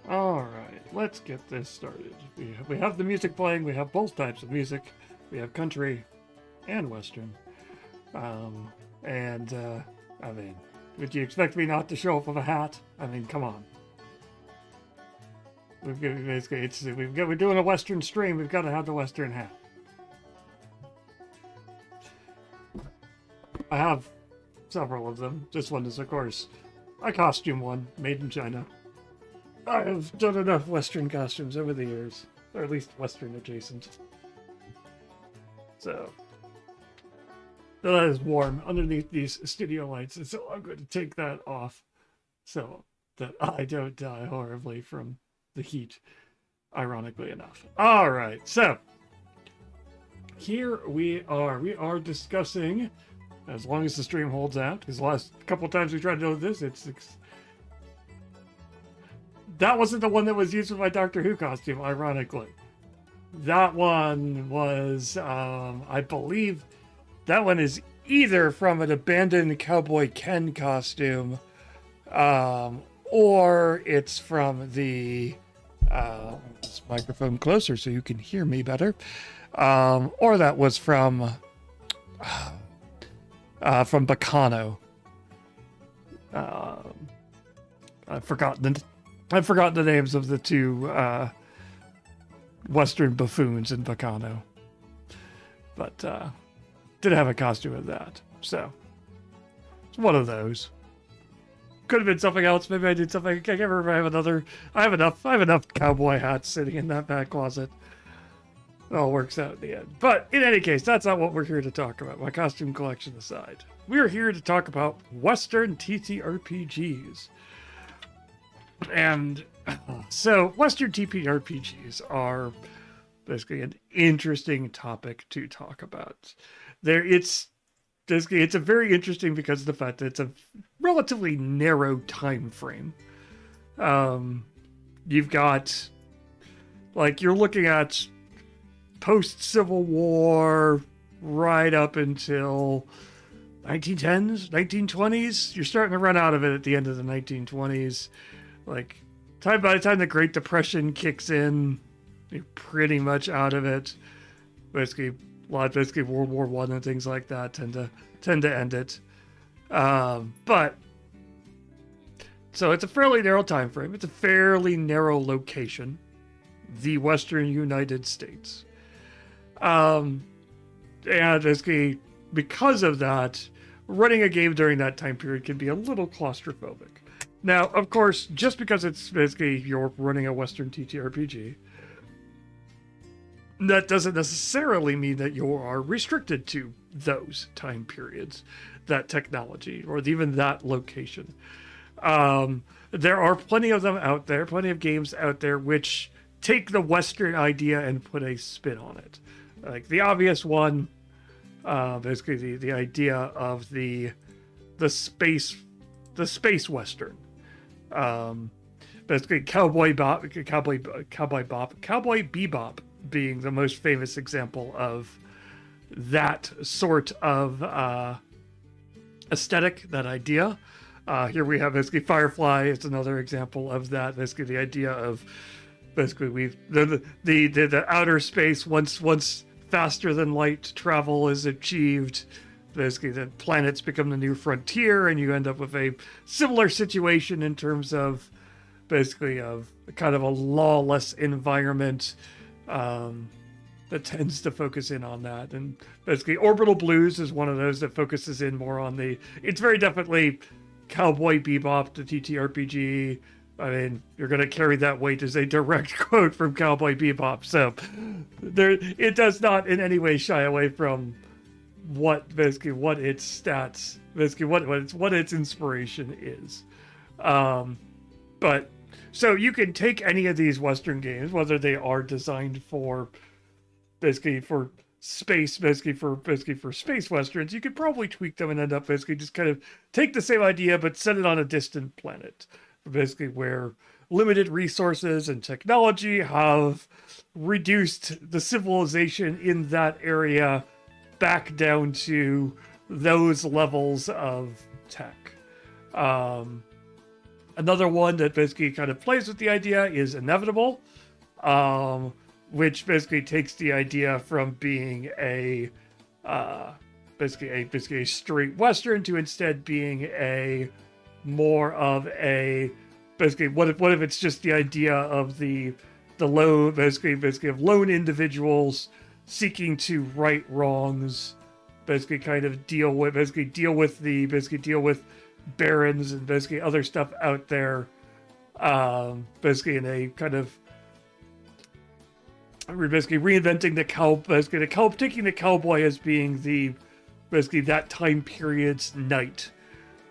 Alright, let's get this started. We have the music playing, we have both types of music. We have country and western. I mean, would you expect me not to show up with a hat? I mean, come on. We're doing a western stream, we've got to have the western hat. I have several of them. This one is, of course, a costume one, made in China. I have done enough Western costumes over the years, or at least Western adjacent. So, that is warm underneath these studio lights, and so I'm going to take that off so that I don't die horribly from the heat, ironically enough. Alright, so, here we are. We are discussing, as long as the stream holds out, because the last couple times we tried to do this, that wasn't the one that was used with my Doctor Who costume, ironically. That one was, I believe, that one is either from an abandoned Cowboy Ken costume, or it's from the, this microphone closer so you can hear me better, or that was from Bacano. I've forgotten the names of the two Western buffoons in Bacano. But did have a costume of that. So it's one of those. Could have been something else. Maybe I did something. I can't remember. I have enough cowboy hats sitting in that back closet. It all works out in the end. But in any case, that's not what we're here to talk about. My costume collection aside. We're here to talk about Western TTRPGs. And so Western TTRPGs are basically an interesting topic to talk about. It's a very interesting because of the fact that it's a relatively narrow time frame. You've got, like, you're looking at post-Civil War right up until 1910s, 1920s. You're starting to run out of it at the end of the 1920s. Like, by the time the Great Depression kicks in, you're pretty much out of it. Basically World War I and things like that tend to end it. But so it's a fairly narrow time frame. It's a fairly narrow location, the Western United States. And basically, because of that, running a game during that time period can be a little claustrophobic. Now, of course, just because it's basically you're running a Western TTRPG, that doesn't necessarily mean that you are restricted to those time periods, that technology, or even that location. There are plenty of them out there, plenty of games out there which take the Western idea and put a spin on it. Like the obvious one, basically the idea of the space Western. Basically Cowboy Bebop being the most famous example of that sort of aesthetic, that idea. Here we have basically Firefly. It's another example of that. Basically the idea of basically the outer space once faster than light travel is achieved. Basically, the planets become the new frontier, and you end up with a similar situation in terms of basically of kind of a lawless environment that tends to focus in on that. And basically, Orbital Blues is one of those that focuses in more on it's very definitely Cowboy Bebop, the TTRPG. I mean, you're going to carry that weight as a direct quote from Cowboy Bebop. So it does not in any way shy away from what its stats, basically what its inspiration is. But so you can take any of these Western games, whether they are designed for basically for space, for space Westerns, you could probably tweak them and end up basically just kind of take the same idea but set it on a distant planet. Basically where limited resources and technology have reduced the civilization in that area back down to those levels of tech. Another one that basically kind of plays with the idea is inevitable, which basically takes the idea from being a basically a straight Western to instead being a more of a basically what if it's just the idea of the lone basically of lone individuals seeking to right wrongs, basically kind of deal with barons and basically other stuff out there, basically in a kind of basically reinventing taking the cowboy as being the basically that time period's knight.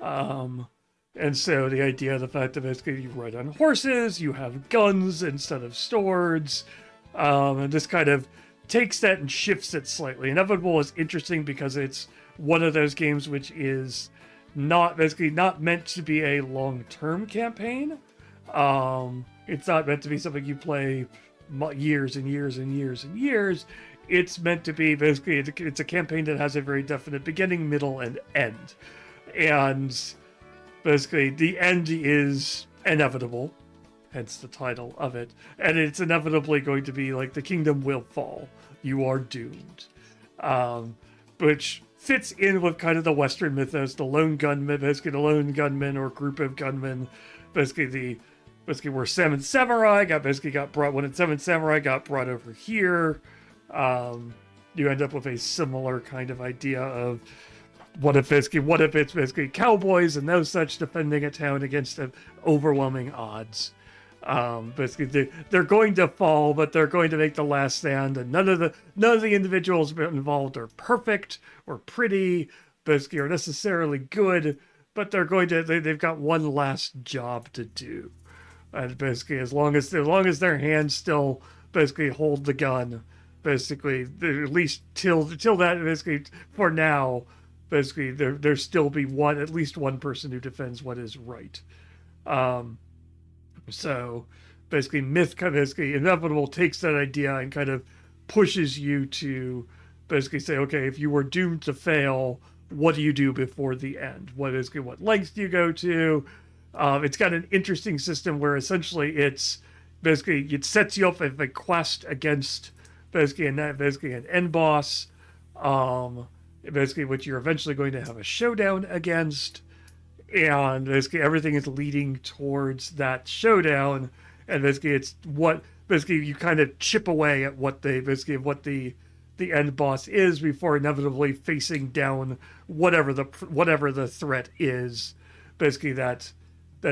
And so the idea of the fact that basically you ride on horses, you have guns instead of swords, and this kind of takes that and shifts it slightly. Inevitable is interesting because it's one of those games which is not meant to be a long-term campaign. It's not meant to be something you play years and years and years and years. It's meant to be basically it's a campaign that has a very definite beginning, middle, and end. And basically the end is inevitable, hence the title of it. And it's inevitably going to be like the kingdom will fall. You are doomed. Which fits in with kind of the Western mythos, the lone gunman or group of gunmen, basically where Seven Samurai got brought when Seven Samurai got brought over here. You end up with a similar kind of idea of what if it's basically cowboys and those such defending a town against overwhelming odds. Basically they're going to fall, but they're going to make the last stand, and none of the individuals involved are perfect or pretty, basically, or necessarily good, but they've got one last job to do. And basically as long as their hands still basically hold the gun, basically at least till that, basically for now, basically there still be at least one person who defends what is right. So basically inevitable takes that idea and kind of pushes you to basically say, okay, if you were doomed to fail, what do you do before the end? What lengths do you go to? It's got an interesting system where essentially it sets you up with a quest against basically an end boss, basically which you're eventually going to have a showdown against, and basically everything is leading towards that showdown, and basically you kind of chip away at what the end boss is before inevitably facing down whatever the threat is. Basically that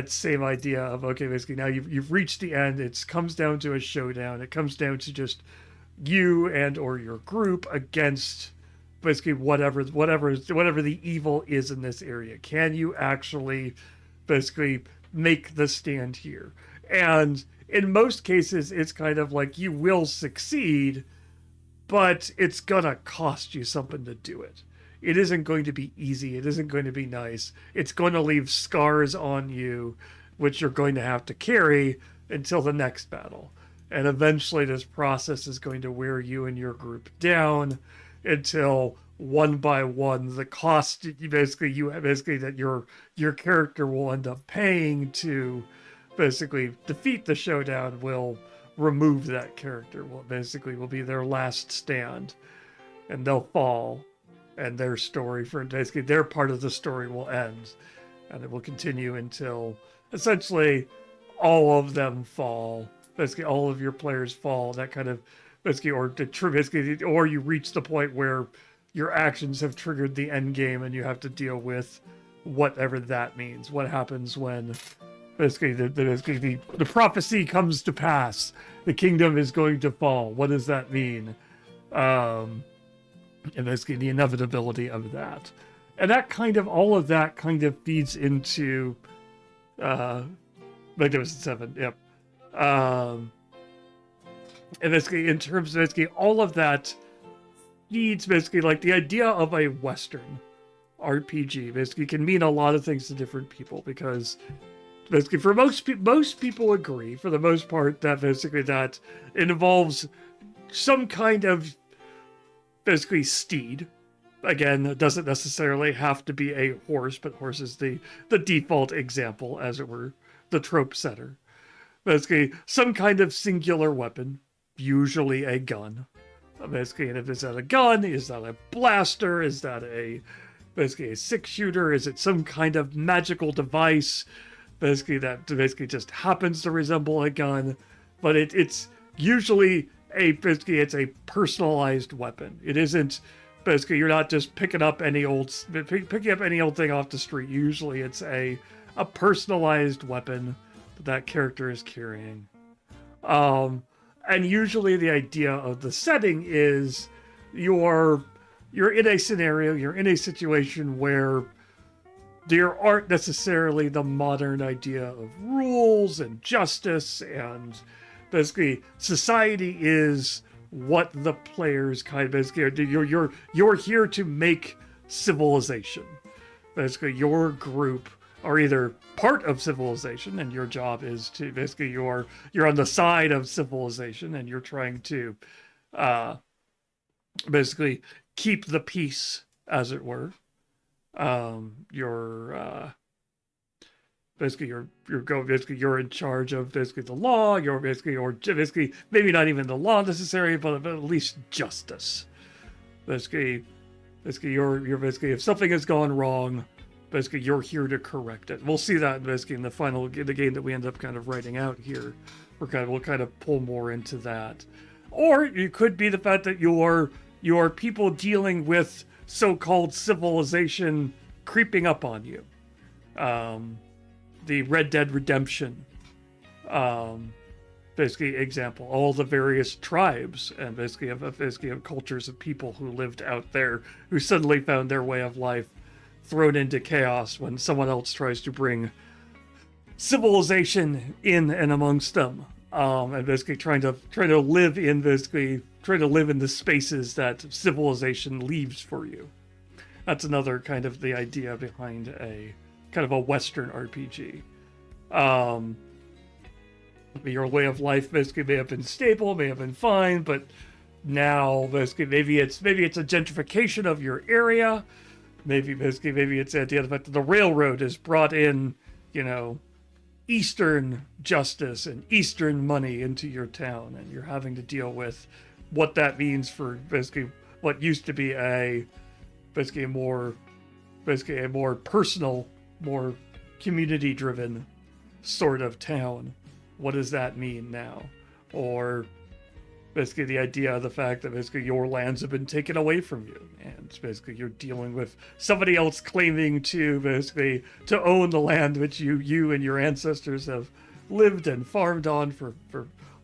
same idea of, okay, basically now you've reached the end. It comes down to a showdown. It comes down to just you and or your group against basically whatever the evil is in this area. Can you actually basically make the stand here? And in most cases, it's kind of like you will succeed, but it's gonna cost you something to do it. It isn't going to be easy. It isn't going to be nice. It's going to leave scars on you, which you're going to have to carry until the next battle. And eventually this process is going to wear you and your group down until one by one, the cost that your character will end up paying to basically defeat the showdown will remove that character. Will be their last stand, and they'll fall, and their part of the story will end, and it will continue until essentially all of them fall. Basically, all of your players fall. That kind of or you reach the point where your actions have triggered the end game, and you have to deal with whatever that means. What happens when basically the prophecy comes to pass? The kingdom is going to fall. What does that mean? And basically the inevitability of that, and all of that kind of feeds into Magnificent Seven. Yep. And basically in terms of basically all of that feeds basically like the idea of a Western RPG basically can mean a lot of things to different people, because basically for most people agree for the most part that basically that it involves some kind of basically steed. Again, it doesn't necessarily have to be a horse, but horse is the default example, as it were, the trope setter. Basically, some kind of singular weapon, usually a gun. Basically, and if it's not a gun, is that a blaster? Is that basically a 6-shooter? Is it some kind of magical device? Basically, that basically just happens to resemble a gun, but it's usually basically it's a personalized weapon. It isn't basically you're not just picking up any old thing off the street. Usually, it's a personalized weapon that character is carrying. And usually the idea of the setting is you're in a scenario, you're in a situation where there aren't necessarily the modern idea of rules and justice, and basically society is what the players kind of basically you're here to make civilization. Basically, your group are either part of civilization, and your job is to basically you're on the side of civilization, and you're trying to basically keep the peace, as it were. You're you're in charge of basically the law. You're basically maybe not even the law necessarily, but at least justice. Basically you're basically if something has gone wrong, basically you're here to correct it. We'll see that basically in the game that we end up kind of writing out here. We'll kind of pull more into that. Or it could be the fact that you're people dealing with so-called civilization creeping up on you. The Red Dead Redemption basically example, all the various tribes and basically of cultures of people who lived out there who suddenly found their way of life thrown into chaos when someone else tries to bring civilization in and amongst them, and basically trying to live in the spaces that civilization leaves for you. That's another kind of the idea behind a kind of a Western RPG. Your way of life basically may have been stable, may have been fine, but now basically maybe it's a gentrification of your area. Maybe it's the idea of the fact that the railroad has brought in, Eastern justice and Eastern money into your town, and you're having to deal with what that means for basically what used to be a more personal, more community-driven sort of town. What does that mean now? Or basically the idea of the fact that basically your lands have been taken away from you, and basically you're dealing with somebody else claiming to own the land which you and your ancestors have lived and farmed on for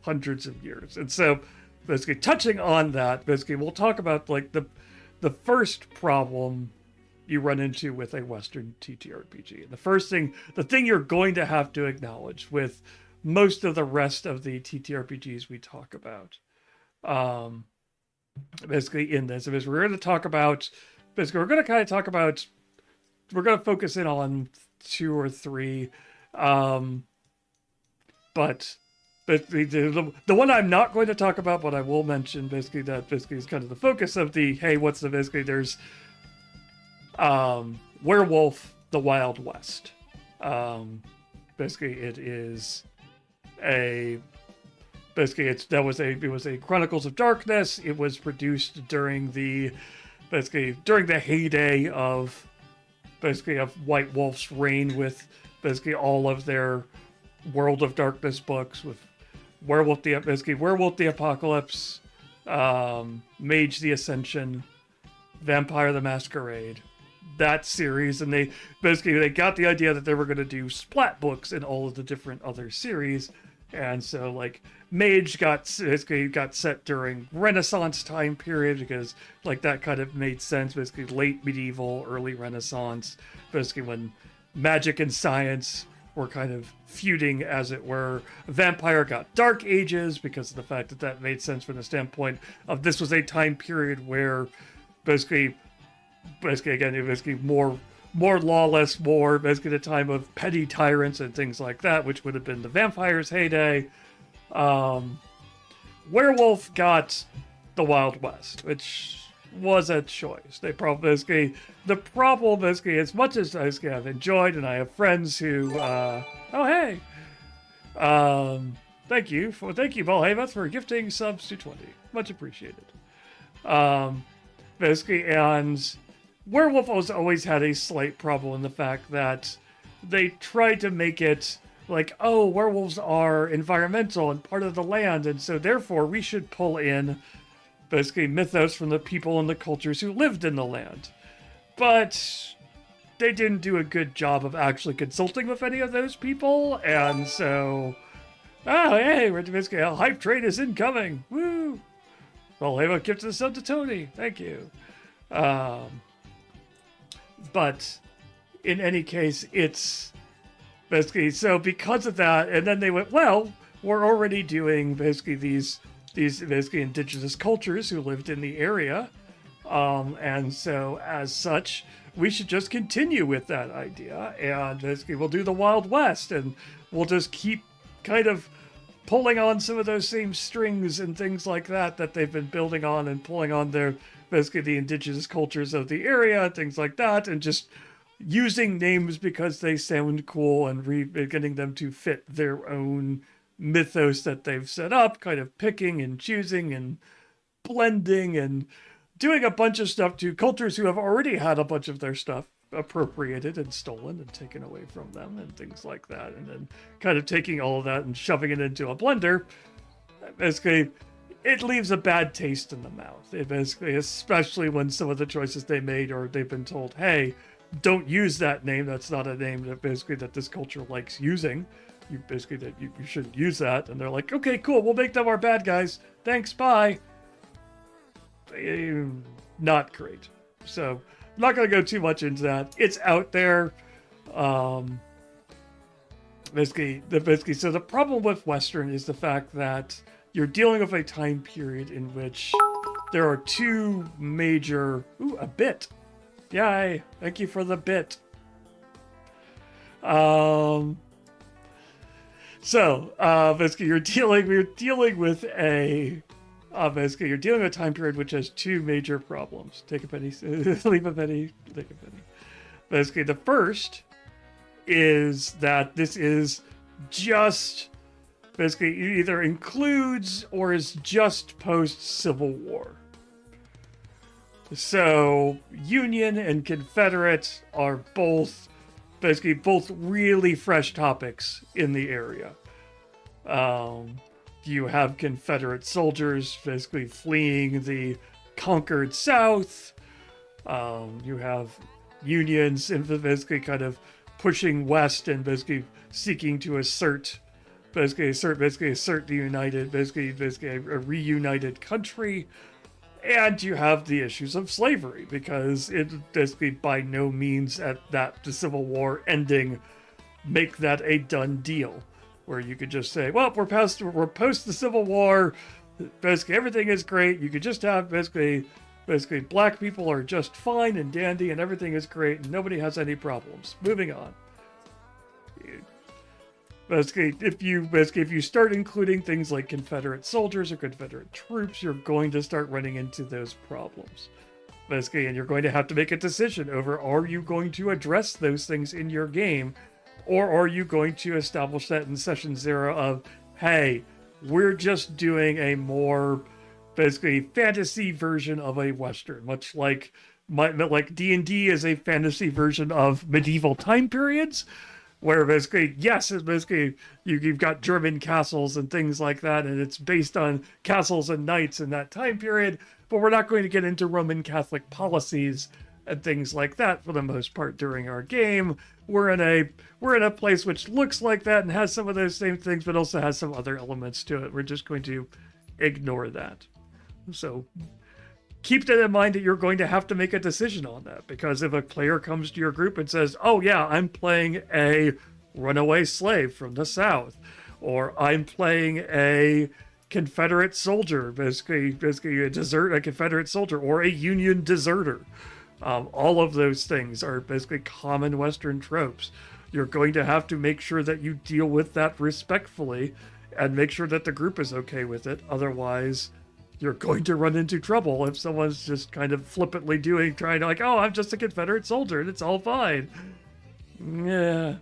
hundreds of years. And so basically touching on that, basically we'll talk about like the first problem you run into with a Western TTRPG. And the thing you're going to have to acknowledge with most of the rest of the TTRPGs we talk about, basically in this, is we're going to talk about, we're going to focus in on 2 or 3, but the one I'm not going to talk about, but I will mention basically that basically is kind of the focus of there's Werewolf the Wild West. Basically it is it was a Chronicles of Darkness. It was produced during the heyday of White Wolf's reign, with basically all of their World of Darkness books, with Werewolf the Apocalypse, Mage the Ascension, Vampire the Masquerade, that series. And they got the idea that they were going to do splat books in all of the different other series. And so like Mage got set during Renaissance time period, because like that kind of made sense, basically late medieval, early Renaissance, basically when magic and science were kind of feuding, as it were. Vampire got Dark Ages because of the fact that made sense from the standpoint of this was a time period where basically more lawless, more basically the time of petty tyrants and things like that, which would have been the vampires' heyday. Werewolf got the Wild West, which was a choice. They probably the problem as much as I've enjoyed, and I have friends who oh hey, Thank you, Valhemoth, for gifting subs to 20. Much appreciated. Um, Basically, and Werewolf has always had a slight problem in the fact that they tried to make it like, oh, werewolves are environmental and part of the land, and so therefore we should pull in basically mythos from the people and the cultures who lived in the land. But they didn't do a good job of actually consulting with any of those people, and so, oh, hey, we're basically a hype train is incoming. Woo! Well, hey, gift to the sub to Tony. Thank you. But in any case, it's basically so because of that, and then they went, well, we're already doing basically these basically indigenous cultures who lived in the area, and so as such, we should just continue with that idea, and basically we'll do the Wild West, and we'll just keep kind of pulling on some of those same strings and things like that they've been building on and pulling on their basically the indigenous cultures of the area, things like that, and just using names because they sound cool and getting them to fit their own mythos that they've set up, kind of picking and choosing and blending and doing a bunch of stuff to cultures who have already had a bunch of their stuff appropriated and stolen and taken away from them and things like that, and then kind of taking all of that and shoving it into a blender. Basically, it leaves a bad taste in the mouth. It basically, especially when some of the choices they made, or they've been told, hey, don't use that name, that's not a name that basically that this culture likes using, you basically that you shouldn't use that, and they're like, okay, cool, we'll make them our bad guys, thanks, bye. Not great. So I'm not going to go too much into that. It's out there. Basically, so the problem with Western is the fact that you're dealing with a time period in which there are two major... Ooh, a bit. Yay. Thank you for the bit. Basically, we're dealing with a... basically, you're dealing with a time period which has two major problems. Take a penny, leave a penny, take a penny. Basically, the first is that this is just basically either includes or is just post-Civil War. So, Union and Confederate are both really fresh topics in the area. You have Confederate soldiers basically fleeing the conquered South. You have Unions basically kind of pushing west and basically seeking to assert the united, basically a reunited country. And you have the issues of slavery, because it basically by no means at that the Civil War ending make that a done deal, where you could just say, well, we're post the Civil War, basically everything is great. You could just have basically black people are just fine and dandy and everything is great and nobody has any problems. Moving on. Basically, if you start including things like Confederate soldiers or Confederate troops, you're going to start running into those problems. Basically, and you're going to have to make a decision over, are you going to address those things in your game, or are you going to establish that in session 0 of, hey, we're just doing a more basically fantasy version of a Western, much like D&D is a fantasy version of medieval time periods, where basically, yes, it's basically you've got German castles and things like that, and it's based on castles and knights in that time period, but we're not going to get into Roman Catholic policies and things like that for the most part during our game. We're in a place which looks like that and has some of those same things, but also has some other elements to it. We're just going to ignore that. So keep that in mind, that you're going to have to make a decision on that, because if a player comes to your group and says, oh yeah, I'm playing a runaway slave from the South, or I'm playing a Confederate soldier, basically a Confederate soldier, or a Union deserter. All of those things are basically common Western tropes. You're going to have to make sure that you deal with that respectfully and make sure that the group is okay with it. Otherwise, you're going to run into trouble if someone's just kind of flippantly trying to like, oh, I'm just a Confederate soldier and it's all fine. Yeah.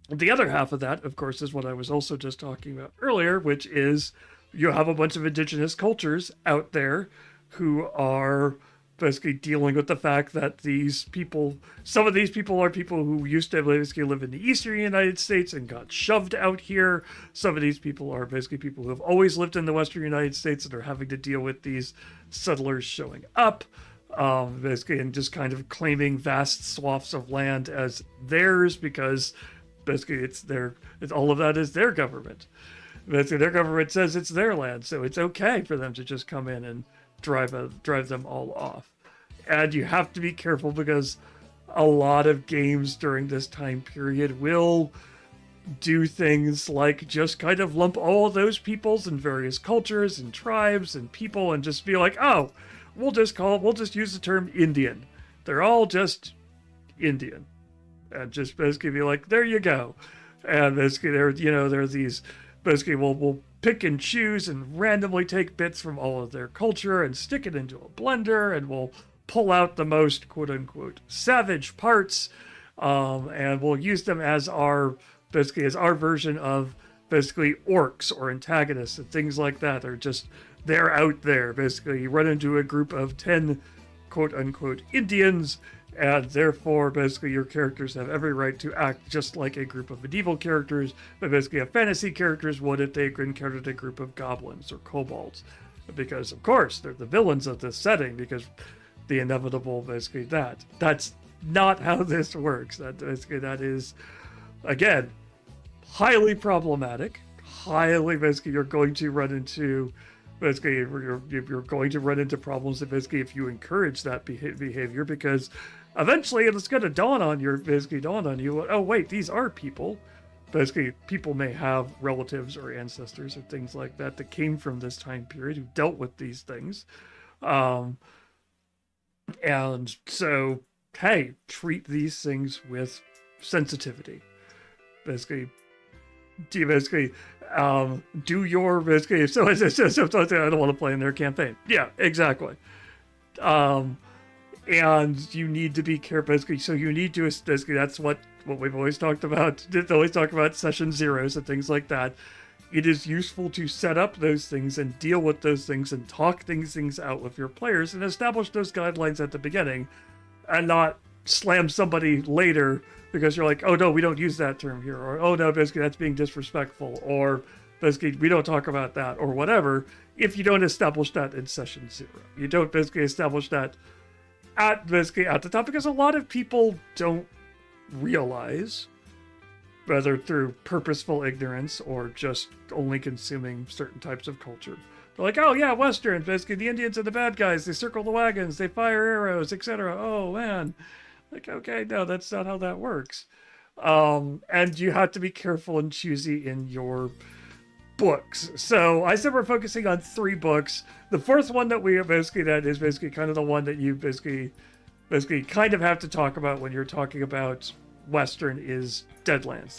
The other half of that, of course, is what I was also just talking about earlier, which is you have a bunch of indigenous cultures out there who are basically dealing with the fact that these people, some of these people are people who used to basically live in the eastern United States and got shoved out here. Some of these people are basically people who have always lived in the western United States and are having to deal with these settlers showing up, basically, and just kind of claiming vast swaths of land as theirs because basically it's all of that is their government. Basically, their government says it's their land, so it's okay for them to just come in and drive them all off. And you have to be careful because a lot of games during this time period will do things like just kind of lump all of those peoples and various cultures and tribes and people and just be like, oh, we'll just use the term Indian. They're all just Indian. And just basically be like, there you go. And basically there are these, basically we'll pick and choose and randomly take bits from all of their culture and stick it into a blender, and we'll pull out the most quote unquote savage parts, and we'll use them as our version of basically orcs or antagonists and things like that. They're out there. Basically, you run into a group of 10 quote unquote Indians, and therefore basically your characters have every right to act just like a group of medieval characters, but basically a fantasy characters would if they encountered a group of goblins or kobolds, because of course they're the villains of this setting, because the inevitable basically that's not how this works. That is again highly problematic, basically you're going to run into you're going to run into problems basically if you encourage that behavior, because eventually it's going to dawn on you, oh wait, these are people. Basically, people may have relatives or ancestors or things like that that came from this time period who dealt with these things. And so, hey, treat these things with sensitivity. Basically, do your so I don't want to play in their campaign. Yeah, exactly. And you need to be careful. Basically, so you need to basically that's what we've always talked about. Always talk about session zeros and things like that. It is useful to set up those things and deal with those things and talk things out with your players and establish those guidelines at the beginning, and not slam somebody later because you're like, oh no, we don't use that term here, or oh no, basically that's being disrespectful, or basically we don't talk about that, or whatever. If you don't establish that in session 0, you don't basically establish that at the top, because a lot of people don't realize, whether through purposeful ignorance or just only consuming certain types of culture. They're like, oh yeah, Western, basically the Indians are the bad guys, they circle the wagons, they fire arrows, etc. Oh man. Like, okay, no, that's not how that works. And you have to be careful and choosy in your books. So I said we're focusing on 3 books. The fourth one that is basically kind of the one that you basically kind of have to talk about when you're talking about Western is Deadlands.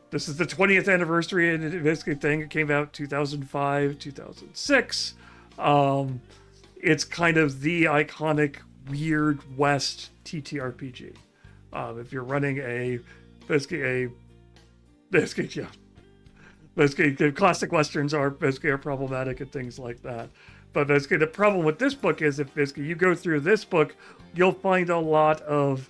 This is the 20th anniversary and basically thing. It came out 2005, 2006. It's kind of the iconic Weird West TTRPG. If you're running basically classic Westerns are problematic and things like that. But basically the problem with this book is if basically you go through this book, you'll find a lot of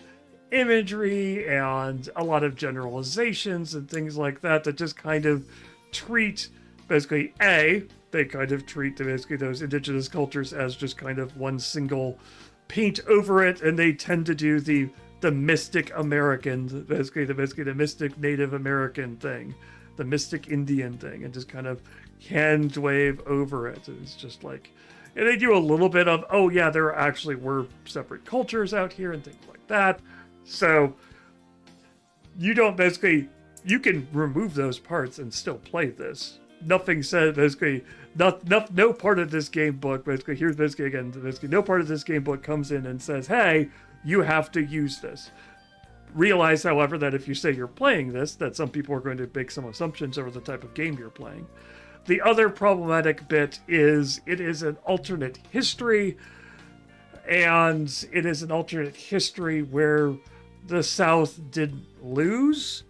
imagery and a lot of generalizations and things like that just kind of treat basically they kind of treat basically those indigenous cultures as just kind of one single paint over it, and they tend to do the mystic American, basically the mystic Native American thing, the mystic Indian thing, and just kind of hand wave over it. And it's just like, and they do a little bit of, oh yeah, there actually were separate cultures out here and things like that. So you can remove those parts and still play this. Nothing said basically, no part of this game book, basically, here's basically again, no part of this game book comes in and says, hey, you have to use this. Realize, however, that if you say you're playing this, that some people are going to make some assumptions over the type of game you're playing. The other problematic bit is it is an alternate history, and it is an alternate history where the South didn't lose.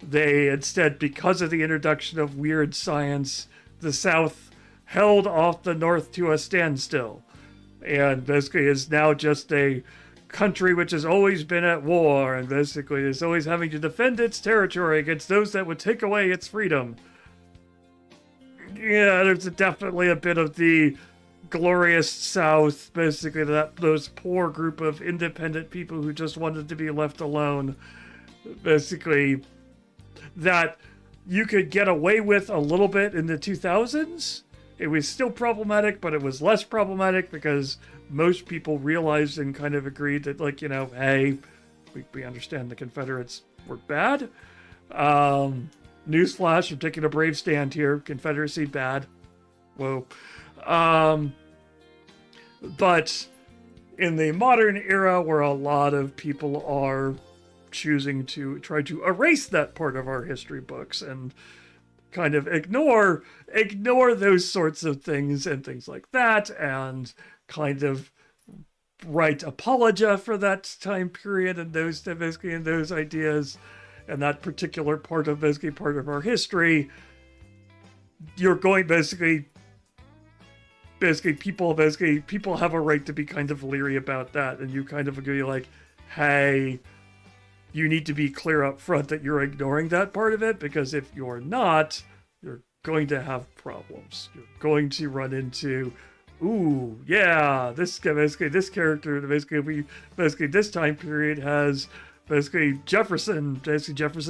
They instead, because of the introduction of weird science, the South held off the North to a standstill. And basically is now just a country which has always been at war and basically is always having to defend its territory against those that would take away its freedom. Yeah, there's definitely a bit of the glorious South, basically those poor group of independent people who just wanted to be left alone. Basically, that you could get away with a little bit in the 2000s. It was still problematic, but it was less problematic because most people realized and kind of agreed that, like, you know, hey, we understand the Confederates were bad. Newsflash, I'm taking a brave stand here. Confederacy, bad. Whoa. But in the modern era where a lot of people are choosing to try to erase that part of our history books and kind of ignore those sorts of things and things like that, and kind of write apologia for that time period and those ideas and that particular part of our history, you're going people have a right to be kind of leery about that, and you kind of agree like, hey, you need to be clear up front that you're ignoring that part of it, because if you're not, you're going to have problems. You're going to run into, ooh, yeah, this character, this time period has Jefferson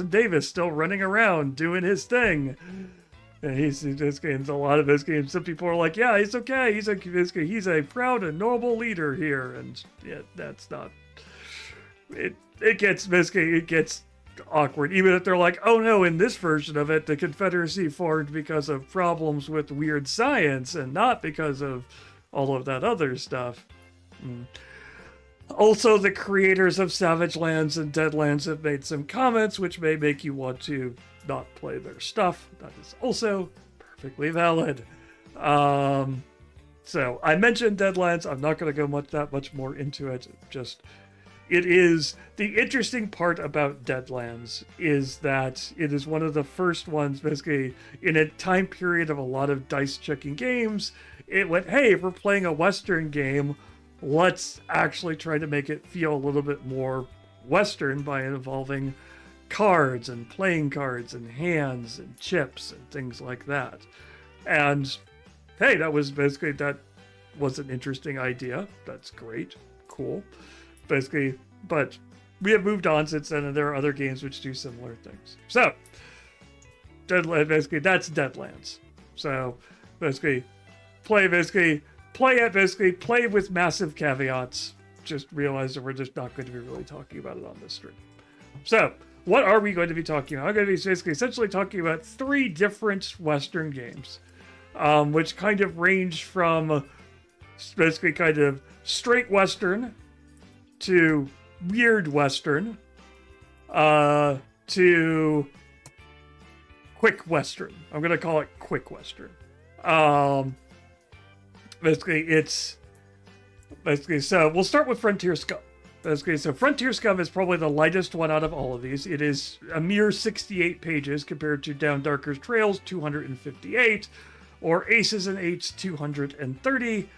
Davis still running around doing his thing. And he's a lot of this game. Some people are like, yeah, he's okay. He's a proud and noble leader here. And yeah, that's not it. It gets awkward. Even if they're like, oh no, in this version of it, the Confederacy formed because of problems with weird science and not because of all of that other stuff. Also, the creators of Savage Lands and Deadlands have made some comments which may make you want to not play their stuff. That is also perfectly valid. So I mentioned Deadlands. I'm not going to go that much more into it. It is the interesting part about Deadlands is that it is one of the first ones, basically, in a time period of a lot of dice checking games. It went, hey, if we're playing a Western game, let's actually try to make it feel a little bit more Western by involving cards and playing cards and hands and chips and things like that. And hey, that was an interesting idea. That's great. Cool. Basically, but we have moved on since then, and there are other games which do similar things. So, that's Deadlands. So, play with massive caveats. Just realize that we're just not going to be really talking about it on this stream. So, what are we going to be talking about? I'm going to be essentially talking about 3 different Western games, which kind of range from kind of straight Western to weird Western to quick Western. I'm going to call it quick Western. So we'll start with Frontier Scum. So Frontier Scum is probably the lightest one out of all of these. It is a mere 68 pages compared to Down Darker's Trails, 258, or Aces and Eights, 230.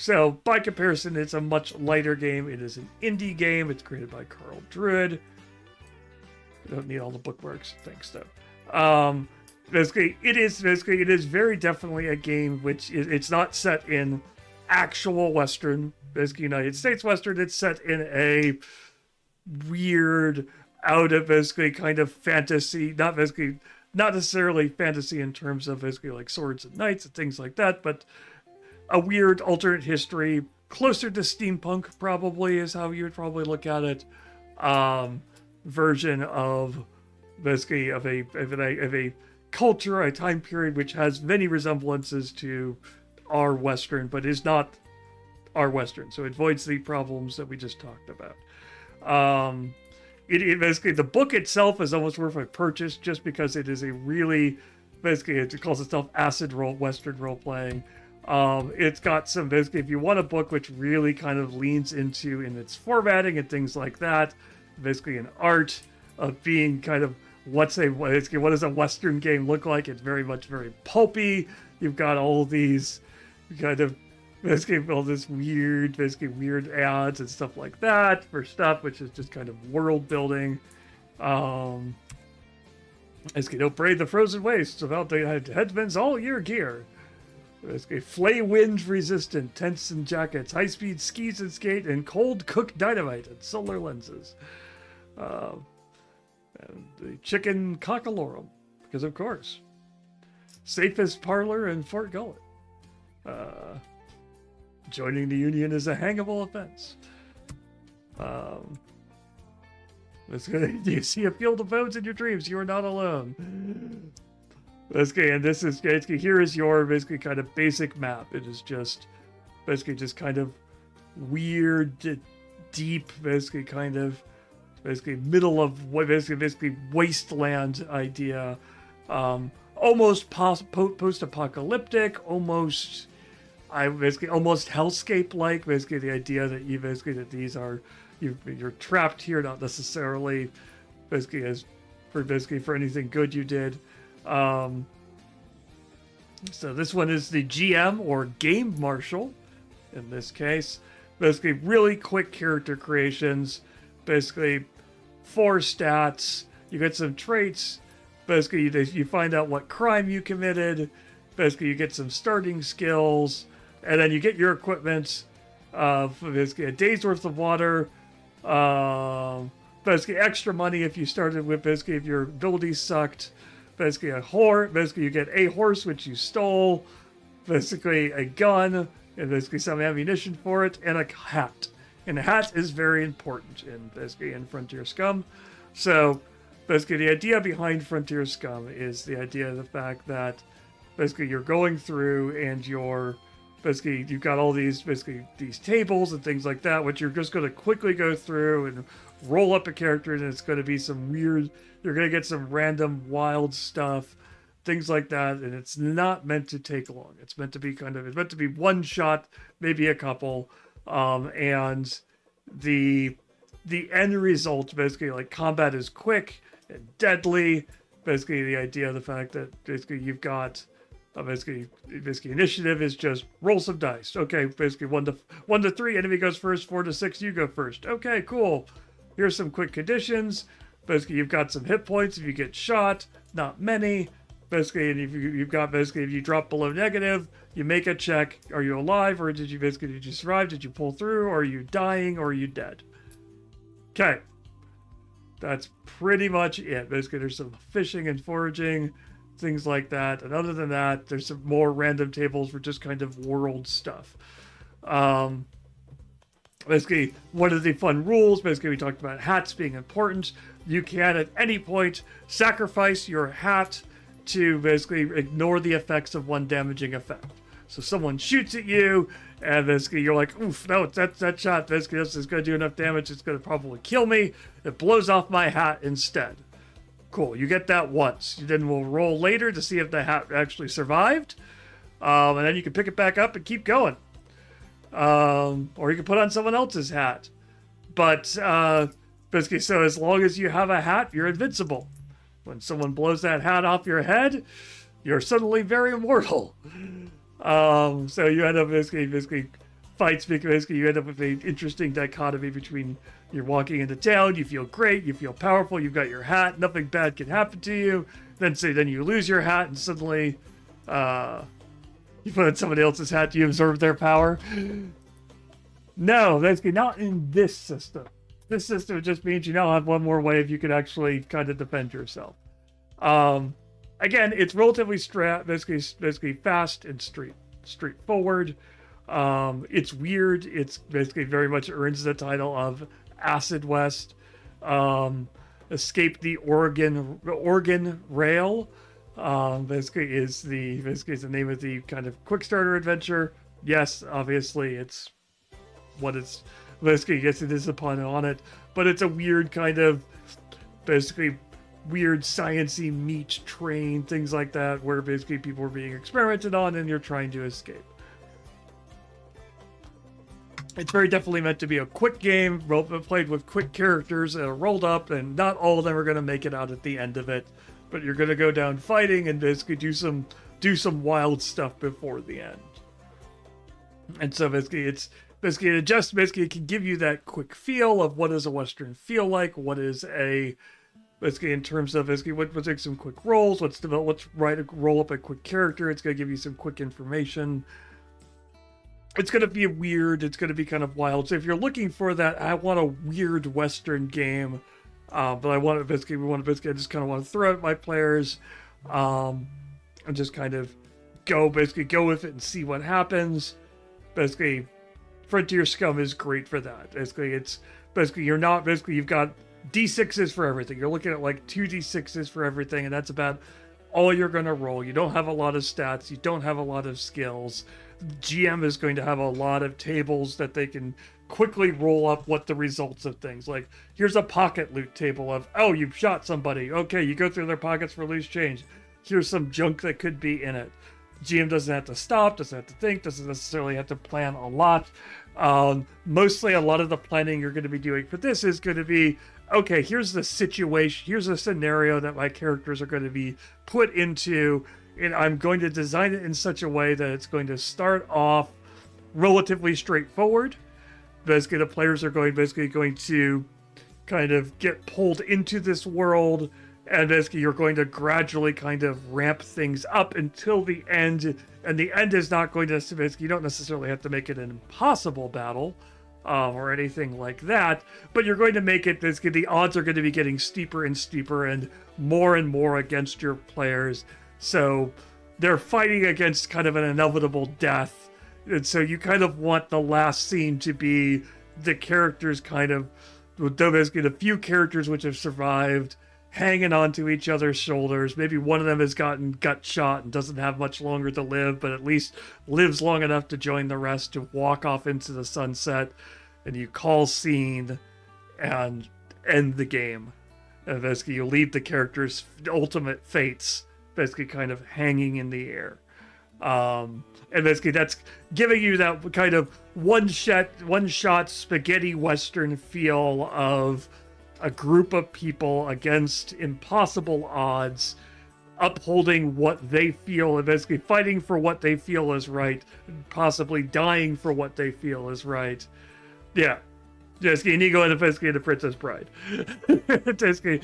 So by comparison, it's a much lighter game. It is an indie game. It's created by Carl Druid. I don't need all the bookmarks. Thanks, though. It is very definitely a game which it's not set in actual Western, United States Western. It's set in a weird, out of kind of fantasy, not necessarily fantasy in terms of like swords and knights and things like that, but a weird alternate history, closer to steampunk probably is how you would probably look at it, version of a culture, a time period which has many resemblances to our Western, but is not our Western. So it avoids the problems that we just talked about. The book itself is almost worth a purchase just because it is a really, it calls itself acid Western role playing. It's got some, basically, if you want a book which really kind of leans into in its formatting and things like that, basically an art of being kind of what does a Western game look like? It's very much very pulpy. You've got all these kind of basically all this weird ads and stuff like that for stuff which is just kind of world building. Basically, don't brave the frozen wastes without the headsman's all year gear. Basically, flay wind resistant tents and jackets, high speed skis and skate, and cold cooked dynamite and solar lenses. And the chicken cockalorum, because of course, safest parlor in Fort Gullet. Joining the Union is a hangable offense. Do you see a field of bones in your dreams? You are not alone. Okay, and this is basically, here is your basically kind of basic map. It is just basically just kind of weird, deep, basically kind of basically middle of basically wasteland idea. Almost post-apocalyptic, almost almost hellscape-like. Basically, the idea that that these are you're trapped here, not necessarily basically for anything good you did. So this one is the GM or Game Marshal. In this case, basically really quick character creations. Basically, 4 stats. You get some traits. Basically, you find out what crime you committed. Basically, you get some starting skills, and then you get your equipment. Basically, a day's worth of water. Basically, extra money if you started with. Basically, if your abilities sucked. Basically, a horse. Basically, you get a horse which you stole. Basically, a gun, and basically some ammunition for it, and a hat. And a hat is very important in Frontier Scum. So, basically, the idea behind Frontier Scum is the idea of the fact that basically you're going through and you've got all these tables and things like that, which you're just going to quickly go through and roll up a character, and it's going to be some weird. You're going to get some random wild stuff, things like that, and it's not meant to take long. It's meant to be one shot, maybe a couple, and the end result, basically, like, combat is quick and deadly. Basically, the idea of the fact that basically you've got basically initiative is just roll some dice. Okay, basically 1 to 3, enemy goes first. 4 to 6, you go first. Okay, cool. Here's some quick conditions. Basically, you've got some hit points if you get shot, not many. Basically, and if you drop below negative, you make a check. Are you alive, or did you survive? Did you pull through, or are you dying, or are you dead? Okay. That's pretty much it. Basically, there's some fishing and foraging, things like that. And other than that, there's some more random tables for just kind of world stuff. Basically, what are the fun rules? Basically, we talked about hats being important. You can, at any point, sacrifice your hat to basically ignore the effects of one damaging effect. So someone shoots at you, and basically you're like, oof, no, that shot basically is going to do enough damage, it's going to probably kill me. It blows off my hat instead. Cool, you get that once. Then we'll roll later to see if the hat actually survived. And then you can pick it back up and keep going. Or you can put on someone else's hat. But basically, so as long as you have a hat, you're invincible. When someone blows that hat off your head, you're suddenly very immortal. So you end up basically fights, because you end up with an interesting dichotomy between you're walking into town, you feel great, you feel powerful, you've got your hat, nothing bad can happen to you. Then you lose your hat, and suddenly you put on somebody else's hat, do you absorb their power? No, basically not in this system. This system just means you now have one more way if you could actually kind of defend yourself. Again, it's relatively basically fast and straightforward. It's weird. It's basically very much earns the title of Acid West. Escape the Oregon Rail. Basically is the name of the kind of quick starter adventure. Yes, obviously it's what it's basically, yes, it is a pun on it, but it's a weird kind of basically weird science-y meat train, things like that, where basically people are being experimented on and you're trying to escape. It's very definitely meant to be a quick game, played with quick characters that are rolled up, and not all of them are going to make it out at the end of it. But you're going to go down fighting and basically do some wild stuff before the end. And so basically it can give you that quick feel of what does a Western feel like, what is a basically in terms of basically let's take some quick rolls, let's roll up a quick character. It's going to give you some quick information. It's going to be weird. It's going to be kind of wild. So if you're looking for that, I want a weird Western game, but I just kind of want to throw at my players, and just kind of go with it and see what happens. Basically, Frontier Scum is great for that. You've got D6s for everything. You're looking at like 2d6s for everything, and that's about all you're going to roll. You don't have a lot of stats. You don't have a lot of skills. GM is going to have a lot of tables that they can quickly roll up what the results of things. Like, here's a pocket loot table of, oh, you've shot somebody. Okay, you go through their pockets for loose change. Here's some junk that could be in it. GM doesn't have to stop, doesn't have to think, doesn't necessarily have to plan a lot. Mostly a lot of the planning you're going to be doing for this is going to be, okay, here's the situation, here's a scenario that my characters are going to be put into, and I'm going to design it in such a way that it's going to start off relatively straightforward. Basically, the players are going to kind of get pulled into this world, and basically you're going to gradually kind of ramp things up until the end. And the end is not going to, basically, you don't necessarily have to make it an impossible battle or anything like that, but you're going to make it, basically, the odds are going to be getting steeper and steeper and more against your players. So they're fighting against kind of an inevitable death. And so you kind of want the last scene to be the characters kind of, basically the few characters which have survived, hanging onto each other's shoulders. Maybe one of them has gotten gut shot and doesn't have much longer to live, but at least lives long enough to join the rest to walk off into the sunset. And you call scene and end the game. And basically you leave the characters' ultimate fates basically kind of hanging in the air. And basically that's giving you that kind of one-shot spaghetti Western feel of a group of people against impossible odds, upholding what they feel and basically fighting for what they feel is right, possibly dying for what they feel is right. Yeah. Basically, Inigo and the Princess Bride. basically,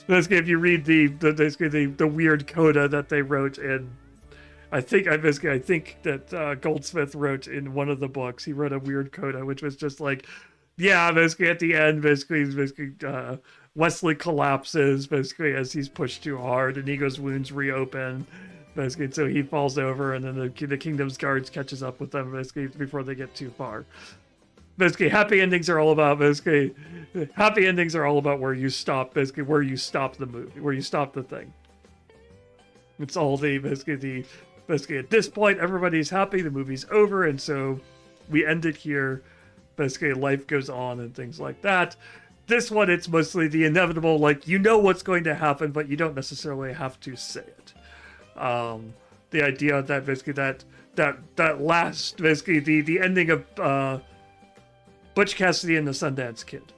if you read the weird coda that they wrote in, I think that Goldsmith wrote in one of the books, he wrote a weird coda, which was just like, yeah, basically at the end, Wesley collapses, basically as he's pushed too hard, and Inigo's wounds reopen, basically, so he falls over, and then the Kingdom's guards catches up with them, basically, before they get too far. Basically, happy endings are all about where you stop, basically where you stop the movie, where you stop the thing. It's all basically at this point, everybody's happy, the movie's over, and so we end it here. Basically, life goes on and things like that. This one, it's mostly the inevitable, like, you know what's going to happen, but you don't necessarily have to say it. The idea that basically that last, basically the ending of Butch Cassidy and the Sundance Kid.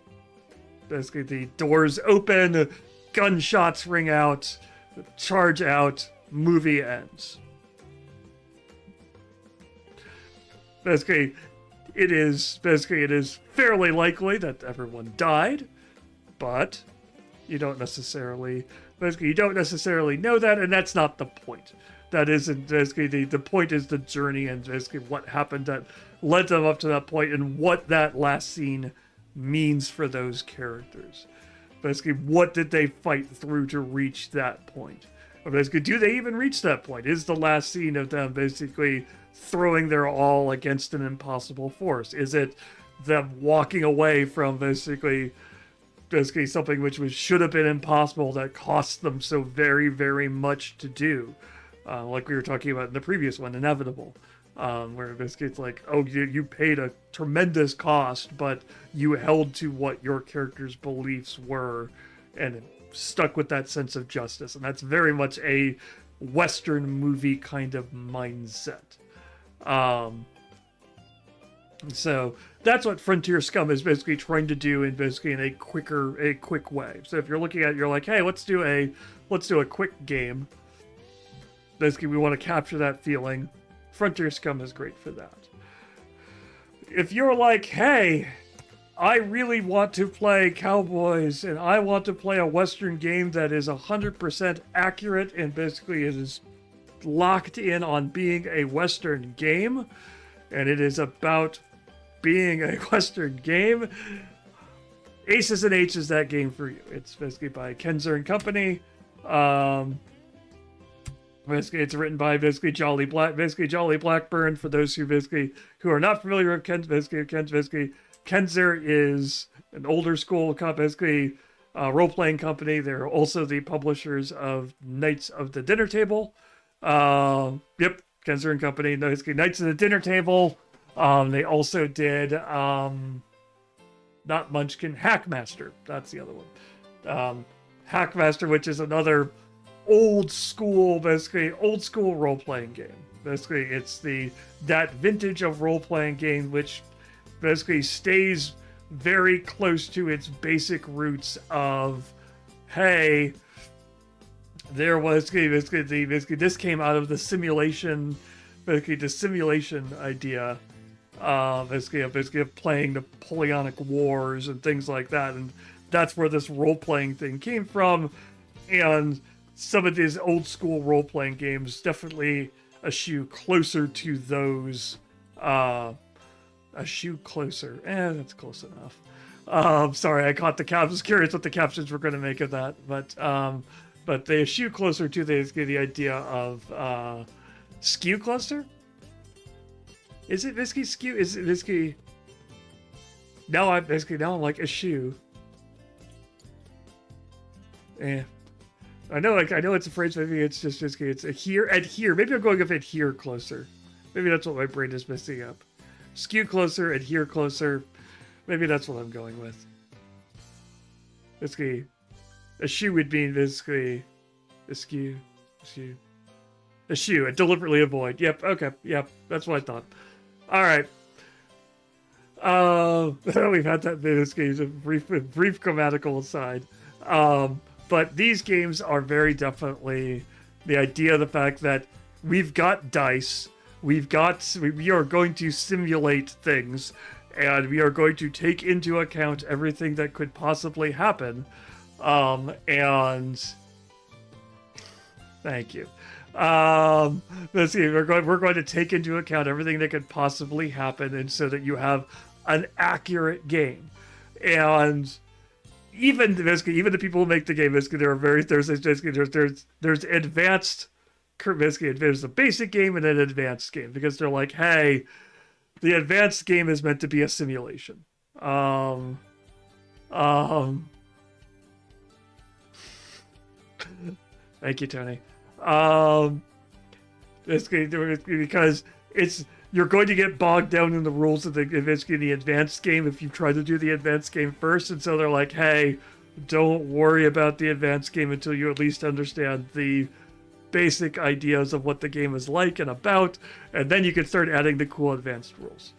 Basically, the doors open, gunshots ring out, charge out, movie ends. Basically, it is fairly likely that everyone died, but you don't necessarily know that, and that's not the point. That isn't basically the point is the journey and basically what happened that led them up to that point and what that last scene means for those characters. Basically, what did they fight through to reach that point? Or basically, do they even reach that point? Is the last scene of them basically throwing their all against an impossible force? Is it them walking away from basically something which should have been impossible that cost them so very, very much to do? Like we were talking about in the previous one, Inevitable, where basically it's like, oh, you paid a tremendous cost, but you held to what your character's beliefs were and stuck with that sense of justice. And that's very much a Western movie kind of mindset. So that's what Frontier Scum is basically trying to do in a quick way. So if you're looking at it, you're like, hey, let's do a quick game. Basically, we want to capture that feeling. Frontier Scum is great for that. If you're like, hey, I really want to play Cowboys and I want to play a Western game that is 100% accurate and basically it is locked in on being a Western game, and it is about being a Western game, Aces and H is that game for you. It's basically by Kenzer and Company. Basically, it's written by Jolly Blackburn. For those who are not familiar with Kenzer is an older school role-playing company. They're also the publishers of Knights of the Dinner Table. Yep, Kenzer and Company. Knights of the Dinner Table. They also did not Munchkin, Hackmaster. That's the other one. Hackmaster, which is another old school role-playing game. Basically, it's that vintage of role-playing game which basically stays very close to its basic roots of, hey, there was this came out of the simulation idea, basically of playing Napoleonic Wars and things like that, and that's where this role-playing thing came from. And some of these old school role-playing games definitely eschew closer to those. Eschew closer. That's close enough. Sorry, I caught the cap. I was curious what the captions were going to make of that, but they eschew closer to the idea of skew cluster. Is it Visky skew? Is it Visky? Now I'm like eschew. I know it's a phrase. Maybe it's just it's adhere. Maybe I'm going with adhere closer. Maybe that's what my brain is messing up. Skew closer, adhere closer. Maybe that's what I'm going with. Basically, eschew would mean basically eschew. Eschew, deliberately avoid. Yep. Okay. Yep. That's what I thought. All right. We've had that basically a brief grammatical aside. But these games are very definitely the idea of the fact that we've got dice, we are going to simulate things, and we are going to take into account everything that could possibly happen. And thank you. Let's see, we're going to take into account everything that could possibly happen, and so that you have an accurate game. And even the people who make the game, there are there's advanced, there's a basic game and an advanced game, because they're like, hey, the advanced game is meant to be a simulation. Thank you, Tony. Because you're going to get bogged down in the rules of the advanced game if you try to do the advanced game first, and so they're like, hey, don't worry about the advanced game until you at least understand the basic ideas of what the game is like and about, and then you can start adding the cool advanced rules.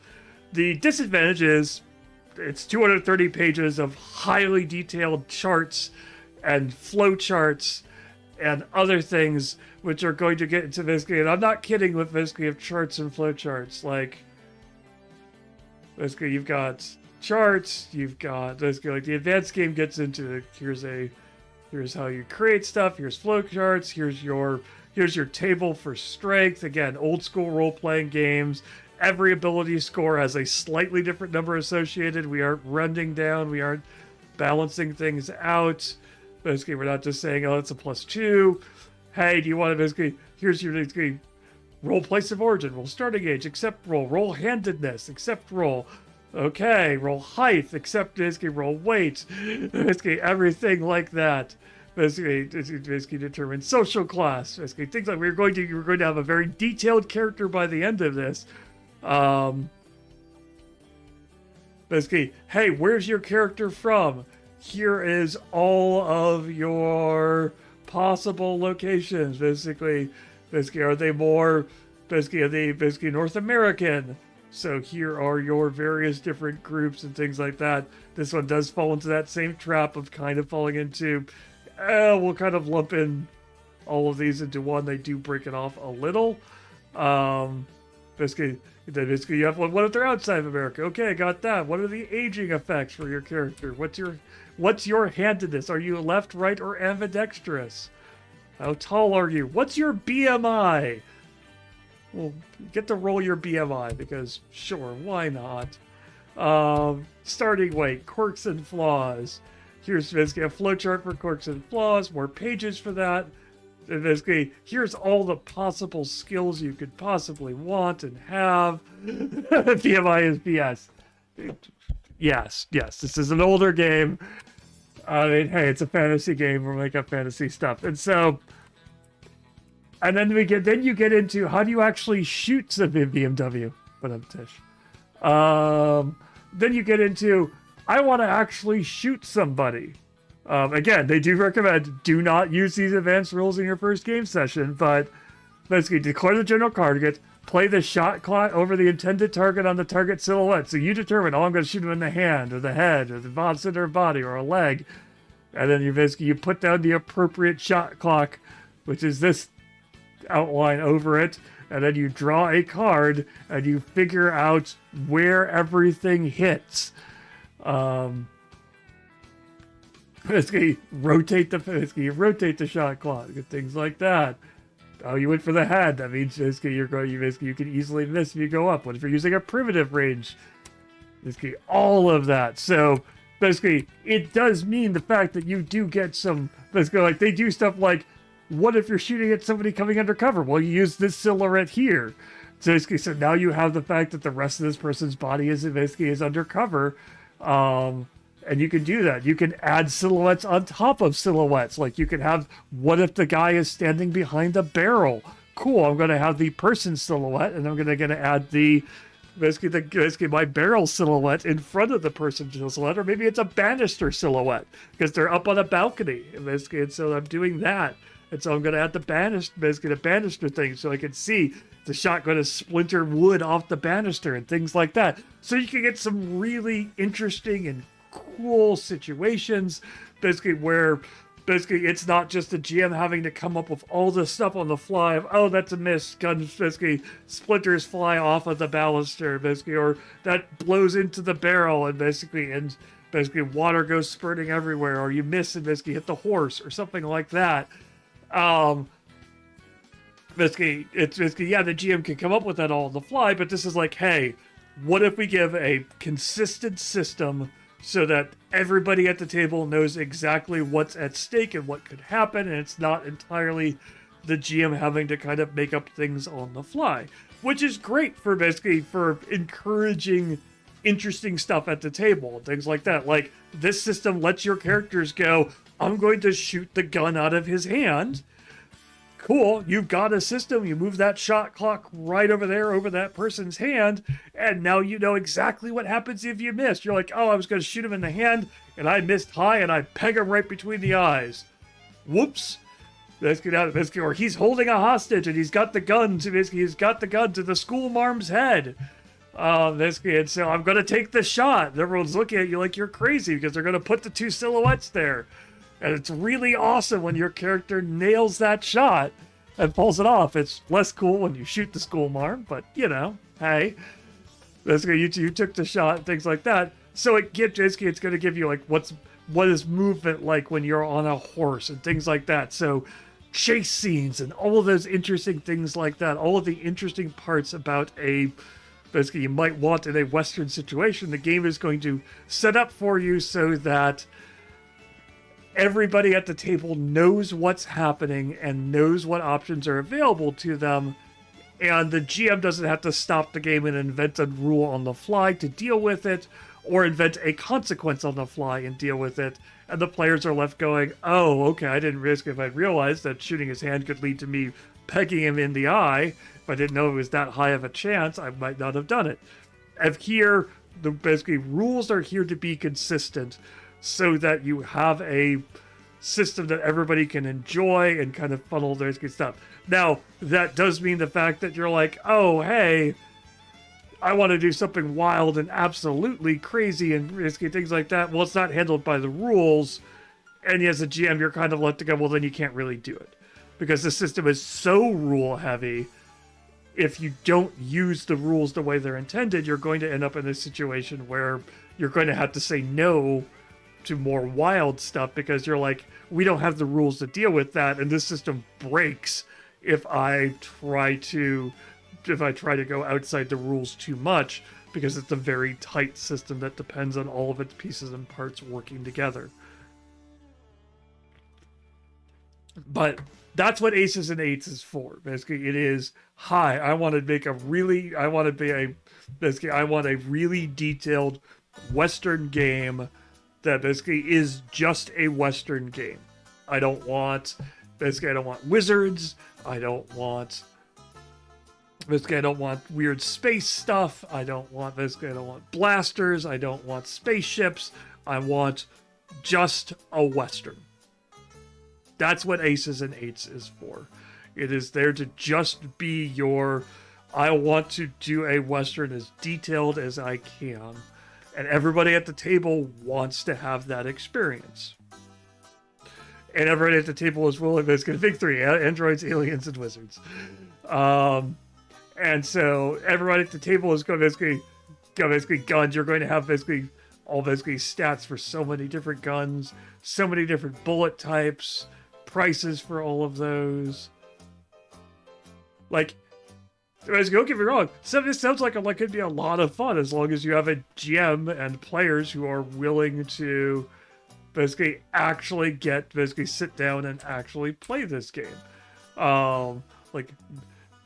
The disadvantage is it's 230 pages of highly detailed charts and flow charts and other things which are going to get into basically, and I'm not kidding with basically of charts and flow charts. Like, basically you've got charts, you've got basically like the advanced game gets into here's how you create stuff, here's flow charts, here's your table for strength. Again, old school role-playing games. Every ability score has a slightly different number associated. We aren't running down, we aren't balancing things out. Basically, we're not just saying, oh, it's a +2. Hey, do you want to basically, here's your basically roll place of origin, roll starting age, accept roll handedness, accept roll. Okay, roll height, accept basically roll weight. Basically, everything like that. Basically determine social class. Basically, things like we're going to have a very detailed character by the end of this. Basically, hey, where's your character from? Here is all of your possible locations. Basically, are they more? Basically, are they basically North American, So here are your various different groups and things like that. This one does fall into that same trap of kind of falling into, we'll kind of lump in all of these into one. They do break it off a little. Basically you have one if they're outside of America. Okay, got that. What are the aging effects for your character? What's your handedness? Are you left, right, or ambidextrous? How tall are you? What's your BMI? Well, you get to roll your BMI because sure, why not? Starting weight, quirks and flaws. Here's basically a flowchart for quirks and flaws, more pages for that. And basically, here's all the possible skills you could possibly want and have. BMI is BS. Yes, this is an older game. I mean, hey, it's a fantasy game. We're making up fantasy stuff. And so, and then you get into how do you actually shoot the BMW? But I'm Tish. Then you get into, I want to actually shoot somebody. Again, they do recommend do not use these advanced rules in your first game session, but basically declare the general target, play the shot clock over the intended target on the target silhouette. So you determine, I'm going to shoot him in the hand or the head or the center of body or a leg. And then you put down the appropriate shot clock, which is this outline over it. And then you draw a card and you figure out where everything hits. Basically, rotate the shot clock and things like that. Oh, you went for the head. That means basically you can easily miss if you go up. What if you're using a primitive range? Basically, all of that. So basically, it does mean the fact that you do get some. Basically, like they do stuff like, what if you're shooting at somebody coming undercover? Well, you use this silhouette here. So basically, so now you have the fact that the rest of this person's body is undercover. And you can do that. You can add silhouettes on top of silhouettes. Like you can have, what if the guy is standing behind a barrel? Cool, I'm going to have the person silhouette, and I'm going to add basically my barrel silhouette in front of the person silhouette, or maybe it's a banister silhouette because they're up on a balcony. And so I'm doing that. And so I'm going to add the banister thing so I can see the shot going to splinter wood off the banister and things like that. So you can get some really interesting and cool situations, where it's not just the GM having to come up with all this stuff on the fly of, oh, that's a miss, guns, splinters fly off of the baluster, or that blows into the barrel and water goes spurting everywhere, or you miss and hit the horse or something like that. The GM can come up with that all on the fly, but this is like, hey, what if we give a consistent system so that everybody at the table knows exactly what's at stake and what could happen, and it's not entirely the GM having to kind of make up things on the fly, which is great for encouraging interesting stuff at the table and things like that. Like, this system lets your characters go, I'm going to shoot the gun out of his hand. Cool, you've got a system, you move that shot clock right over there over that person's hand, and now you know exactly what happens if you miss. You're like, oh, I was going to shoot him in the hand, and I missed high, and I peg him right between the eyes. Whoops. Or he's holding a hostage, and he's got the gun to the school marm's head. And so I'm going to take the shot. And everyone's looking at you like you're crazy because they're going to put the two silhouettes there. And it's really awesome when your character nails that shot and pulls it off. It's less cool when you shoot the school marm, but hey, you took the shot and things like that. So it's going to give you like what is movement like when you're on a horse and things like that. So chase scenes and all of those interesting things like that. All of the interesting parts about you might want in a Western situation. The game is going to set up for you so that everybody at the table knows what's happening and knows what options are available to them, and the GM doesn't have to stop the game and invent a rule on the fly to deal with it, or invent a consequence on the fly and deal with it, and the players are left going, oh, okay, I didn't risk if I realized that shooting his hand could lead to me pegging him in the eye. If I didn't know it was that high of a chance, I might not have done it. And here, rules are here to be consistent, so that you have a system that everybody can enjoy and kind of funnel their good stuff. Now, that does mean the fact that you're like, oh, hey, I want to do something wild and absolutely crazy and risky, things like that. Well, it's not handled by the rules. And as a GM, you're kind of left to go, well, then you can't really do it. Because the system is so rule heavy. If you don't use the rules the way they're intended, you're going to end up in a situation where you're going to have to say no to more wild stuff because you're like, we don't have the rules to deal with that, and this system breaks if I try to go outside the rules too much, because it's a very tight system that depends on all of its pieces and parts working together. But that's what Aces and Eights is for. Basically, it is, hi, I want a really detailed Western game that basically is just a Western game. I don't want wizards. I don't want weird space stuff. I don't want blasters. I don't want spaceships. I want just a Western. That's what Aces and Eights is for. It is there to just be your, I want to do a Western as detailed as I can. And everybody at the table wants to have that experience. And everybody at the table is willing, it's going to big three, androids, aliens, and wizards. And so everybody at the table is going to basically guns. You're going to have basically stats for so many different guns, so many different bullet types, prices for all of those. Like, don't get me wrong, some of this sounds like it could be a lot of fun as long as you have a GM and players who are willing to basically sit down and actually play this game. Like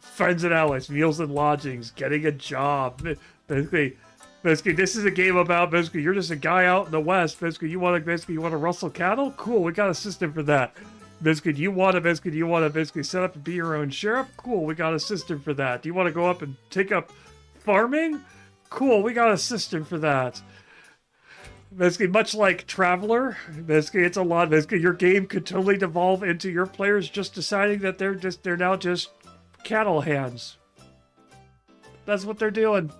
friends and allies, meals and lodgings, getting a job. Basically, this is a game about you're just a guy out in the West. You want to rustle cattle? Cool, we got a system for that. You want to set up and be your own sheriff? Cool, we got a system for that. Do you want to go up and take up farming? Cool, we got a system for that. Much like Traveler, it's a lot. Your game could totally devolve into your players just deciding that they're now just cattle hands. That's what they're doing.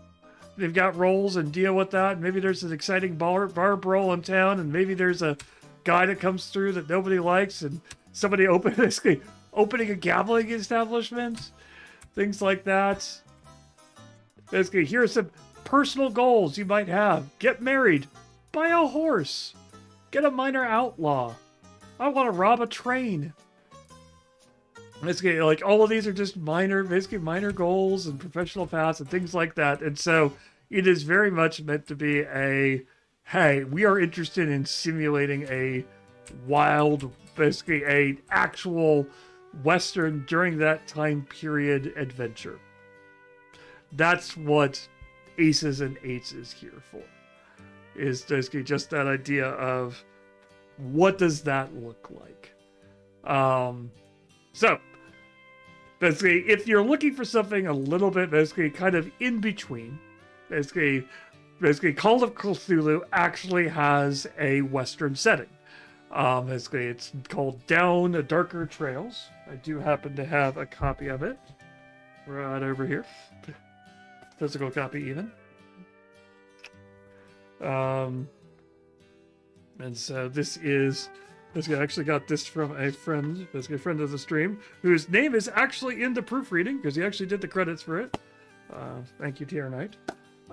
They've got roles and deal with that. Maybe there's an exciting bar brawl in town, and maybe there's a guy that comes through that nobody likes, and somebody opening a gambling establishment, things like that. Here are some personal goals you might have. Get married. Buy a horse. Get a minor outlaw. I want to rob a train. Like all of these are just minor goals and professional paths and things like that. And so it is very much meant to be hey, we are interested in simulating a wild, a actual Western during that time period adventure. That's what Aces and Eights is here for. Is basically just that idea of what does that look like? So basically, if you're looking for something a little bit kind of in between, basically Call of Cthulhu actually has a Western setting. It's called Down Darker Trails. I do happen to have a copy of it right over here. Physical copy even. And so this is, I actually got this from a friend, a friend of the stream, whose name is actually in the proofreading, because he actually did the credits for it. Thank you, TR Knight.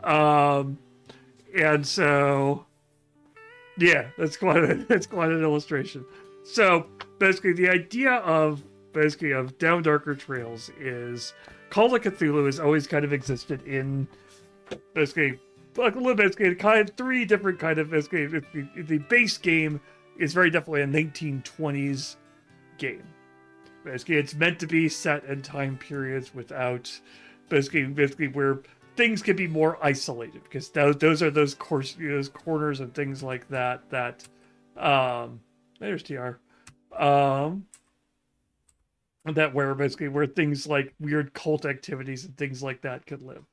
And so, yeah, that's quite an illustration. So basically, the idea of Down Darker Trails is Call of Cthulhu has always kind of existed in kind of three different kind of the base game is very definitely a 1920s game. It's meant to be set in time periods without where things can be more isolated, because those are those corners and things like that there's TR that where things like weird cult activities and things like that could live.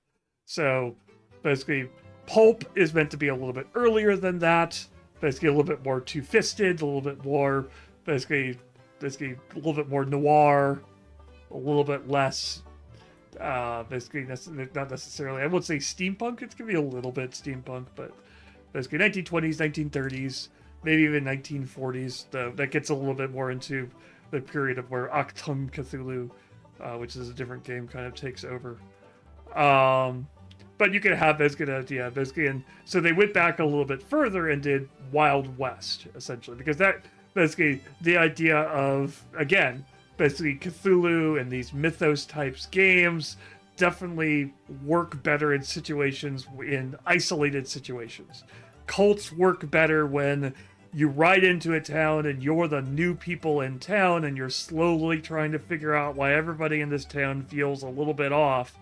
So basically Pulp is meant to be a little bit earlier than that, a little bit more two-fisted, a little bit more a little bit more noir, a little bit less Basically, not necessarily, I won't say steampunk, it's going to be a little bit steampunk, but basically 1920s, 1930s, maybe even 1940s. That gets a little bit more into the period of where Achtung Cthulhu, which is a different game, kind of takes over. But you can have basically an idea, basically, and so they went back a little bit further and did Wild West, essentially, because that basically the idea of, again, basically Cthulhu and these mythos types games definitely work better in situations, in isolated situations. Cults work better when you ride into a town and you're the new people in town and you're slowly trying to figure out why everybody in this town feels a little bit off.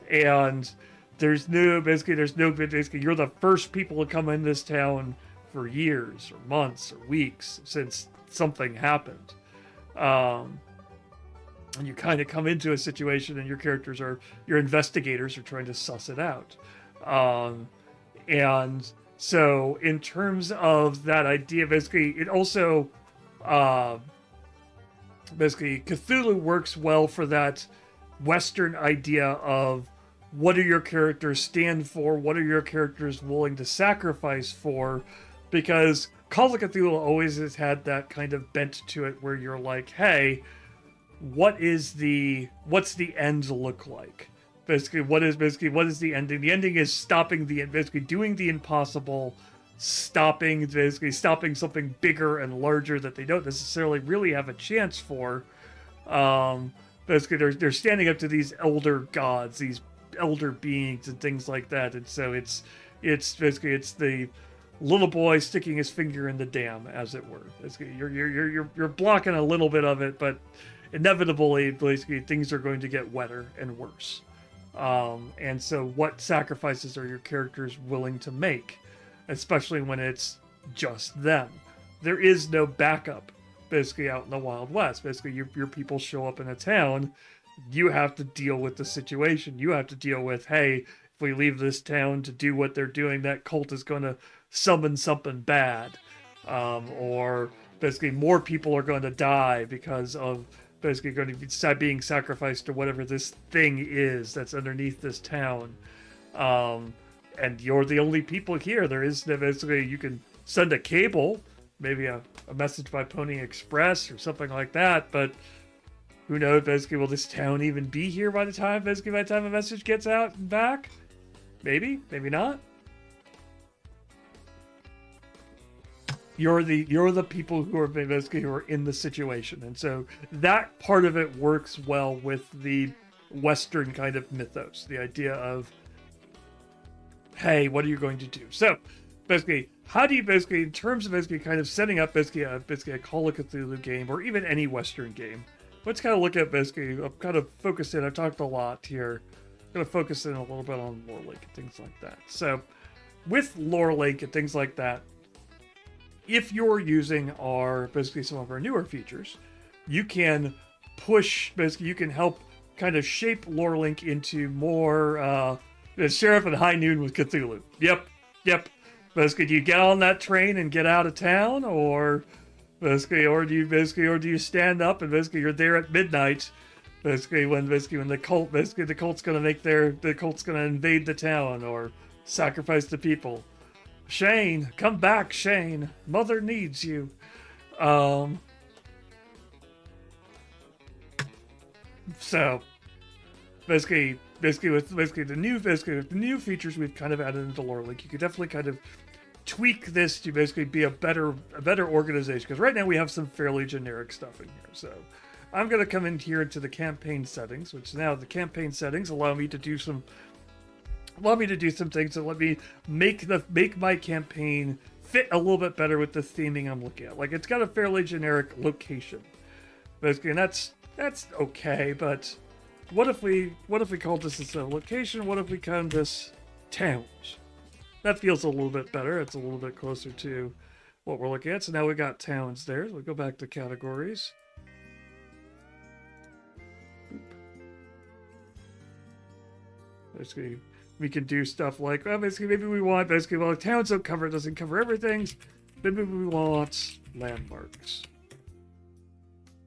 And basically you're the first people to come in this town for years or months or weeks since something happened. And you kind of come into a situation and your investigators are trying to suss it out. And so in terms of that idea, basically it also, basically Cthulhu works well for that Western idea of what do your characters stand for? What are your characters willing to sacrifice for? Because Call of Cthulhu always has had that kind of bent to it where you're like, hey, what's the end look like? Basically, what is the ending? The ending is basically doing the impossible, stopping something bigger and larger that they don't necessarily really have a chance for. Basically, they're standing up to these elder gods, these elder beings and things like that, and so it's the little boy sticking his finger in the dam, as it were. Basically, you're blocking a little bit of it, but inevitably, basically, things are going to get wetter and worse. And so, what sacrifices are your characters willing to make, especially when it's just them? There is no backup, basically, out in the Wild West. Basically, your people show up in a town. You have to deal with the situation. You have to deal with, hey, if we leave this town to do what they're doing, that cult is going to summon something bad. Or basically more people are going to die because of basically going to be being sacrificed to whatever this thing is that's underneath this town. And you're the only people here. There is basically, you can send a cable, maybe a message by Pony Express or something like that, but who knows, basically, will this town even be here by the time a message gets out and back? Maybe, maybe not. You're the people who are in the situation, and so that part of it works well with the Western kind of mythos, the idea of, hey, what are you going to do? So basically, how do you basically, in terms of basically kind of setting up basically a Call of Cthulhu game, or even any Western game, let's kind of look at basically, I'm kind of focused in, I've talked a lot here, I'm going to focus in a little bit on lore link and things like that. So with lore link and things like that, if you're using basically some of our newer features, you can you can help kind of shape lore link into more Sheriff and High Noon with Cthulhu. Yep. Basically, do you get on that train and get out of town, or do you stand up and basically you're there at midnight, when the cult's gonna invade the town or sacrifice the people. Shane, come back, Shane. Mother needs you. So basically with the new features we've kind of added into lore link, you could definitely kind of tweak this to basically be a better organization, because right now we have some fairly generic stuff in here. So I'm going to come in here into the campaign settings, which now the campaign settings allow me to do some things that let me make my campaign fit a little bit better with the theming I'm looking at. Like, it's got a fairly generic location, basically, and that's okay. But what if we called this as a location? What if we called this towns? That feels a little bit better. It's a little bit closer to what we're looking at. So now we got towns there. So we'll go back to categories. Basically, we can do stuff like, well, basically, maybe we want, towns doesn't cover everything. Maybe we want landmarks.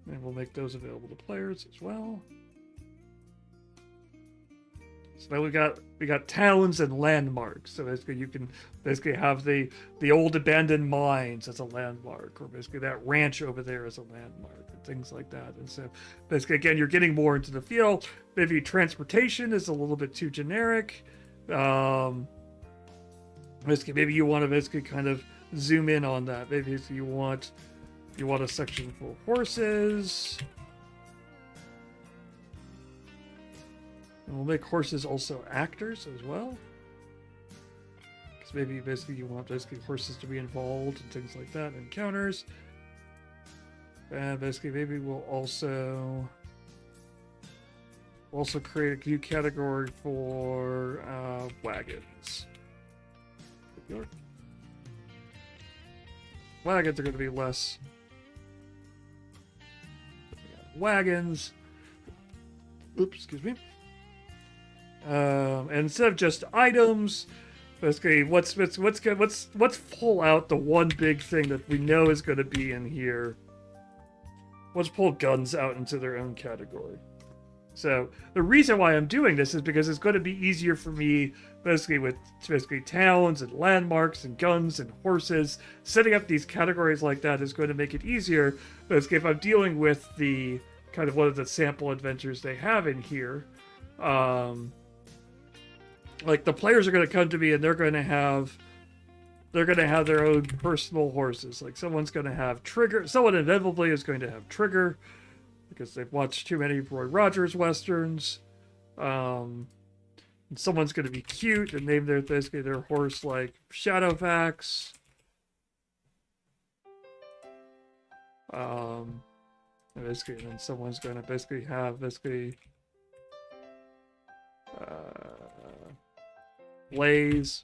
And we'll make those available to players as well. So now we got towns and landmarks. So basically you can basically have the old abandoned mines as a landmark, or basically that ranch over there as a landmark, and things like that. And so basically again you're getting more into the feel. Maybe transportation is a little bit too generic. Basically maybe you want to basically kind of zoom in on that. Maybe you want a section for horses. And we'll make horses also actors as well. Because maybe basically you want basically horses to be involved and things like that, encounters. And basically maybe we'll also create a new category for wagons. Wagons are going to be less. Wagons. Oops, excuse me. And instead of just items, basically, let's pull out the one big thing that we know is going to be in here. Let's pull guns out into their own category. So the reason why I'm doing this is because it's going to be easier for me, basically with towns and landmarks and guns and horses. Setting up these categories like that is going to make it easier. Basically, if I'm dealing with the kind of one of the sample adventures they have in here. Like the players are going to come to me and they're going to have their own personal horses. Like someone's going to have Trigger. Someone inevitably is going to have Trigger because they've watched too many Roy Rogers westerns. And someone's going to be cute and name their horse like Shadowfax. And then someone's going to basically have Blaze,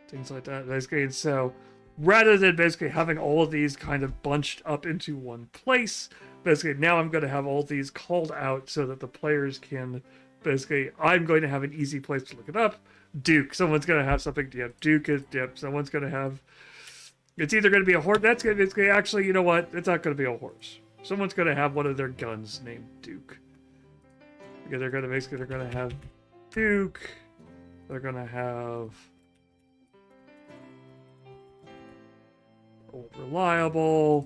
things like that. Basically, and so rather than basically having all of these kind of bunched up into one place, basically now I'm going to have all these called out so that the players can basically, I'm going to have an easy place to look it up. Duke, someone's going to have something. Yep, Duke is, yep, someone's going to have, it's either going to be a horse, that's going to be, actually, you know what, it's not going to be a horse. Someone's going to have one of their guns named Duke. Because they're going to have Duke. They're going to have Old Reliable.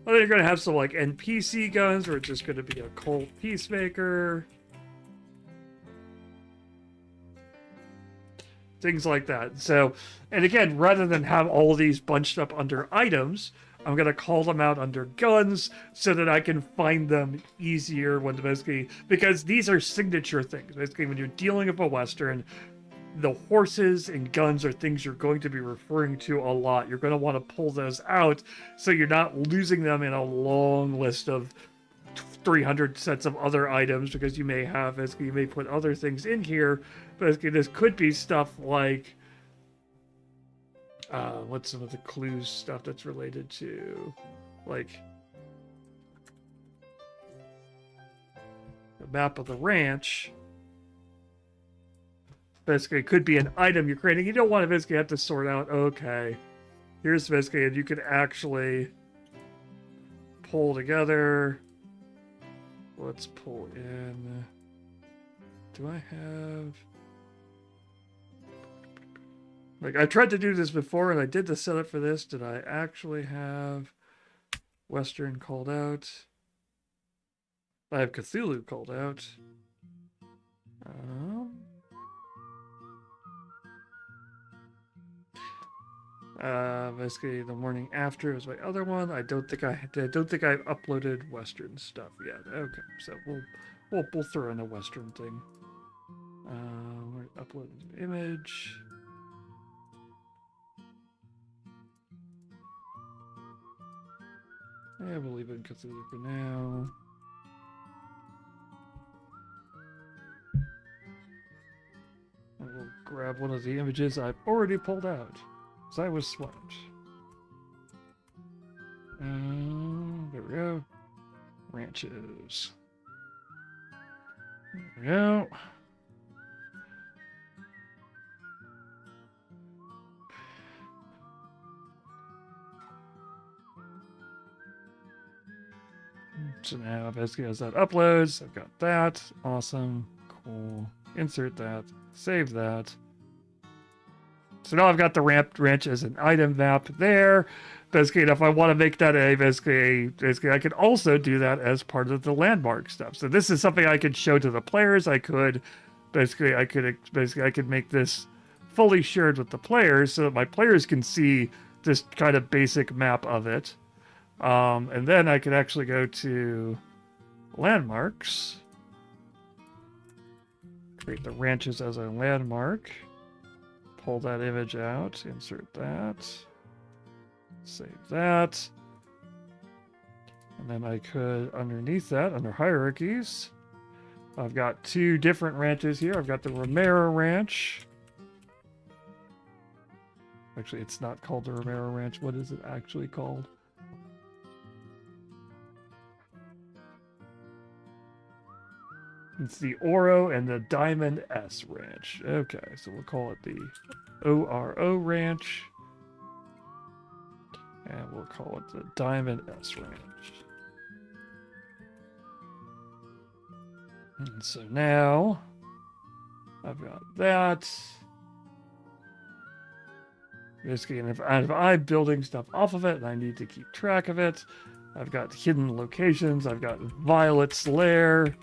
Well, they're going to have some like NPC guns where it's just going to be a Colt Peacemaker. Things like that. So, and again, rather than have all these bunched up under items, I'm going to call them out under guns so that I can find them easier when basically, because these are signature things. Basically, when you're dealing with a Western, the horses and guns are things you're going to be referring to a lot. You're going to want to pull those out so you're not losing them in a long list of 300 sets of other items, because you may have, basically, you may put other things in here. Basically, this could be stuff like, what's some of the clues stuff that's related to, like, the map of the ranch. Basically, it could be an item you're creating. You don't want to basically have to sort out, okay, here's basically, and you could actually pull together. Let's pull in. Do I have... Like, I tried to do this before, and I did the setup for this. Did I actually have Western called out? I have Cthulhu called out. Basically, the morning after was my other one. I don't think I've uploaded Western stuff yet. Okay, so we'll throw in a Western thing. We're uploading an image. Yeah, we'll leave it in Cthulhu for now. And we'll grab one of the images I've already pulled out, because I was smart. There we go. Ranches. There we go. So now basically as that uploads, I've got that. Awesome. We'll insert that, save that. So now I've got the ranch as an item map there. Basically, if I want to make that basically I could also do that as part of the landmark stuff. So this is something I could show to the players. I could make this fully shared with the players so that my players can see this kind of basic map of it. And then I could actually go to landmarks, create the ranches as a landmark, pull that image out, insert that, save that. And then I could, underneath that, under hierarchies, I've got two different ranches here. I've got the Romero Ranch. Actually, it's not called the Romero Ranch. What is it actually called? It's the Oro and the Diamond S Ranch. Okay, so we'll call it the ORO Ranch. And we'll call it the Diamond S Ranch. And so now I've got that. Basically, and if I'm building stuff off of it and I need to keep track of it, I've got hidden locations. I've got Violet's Lair.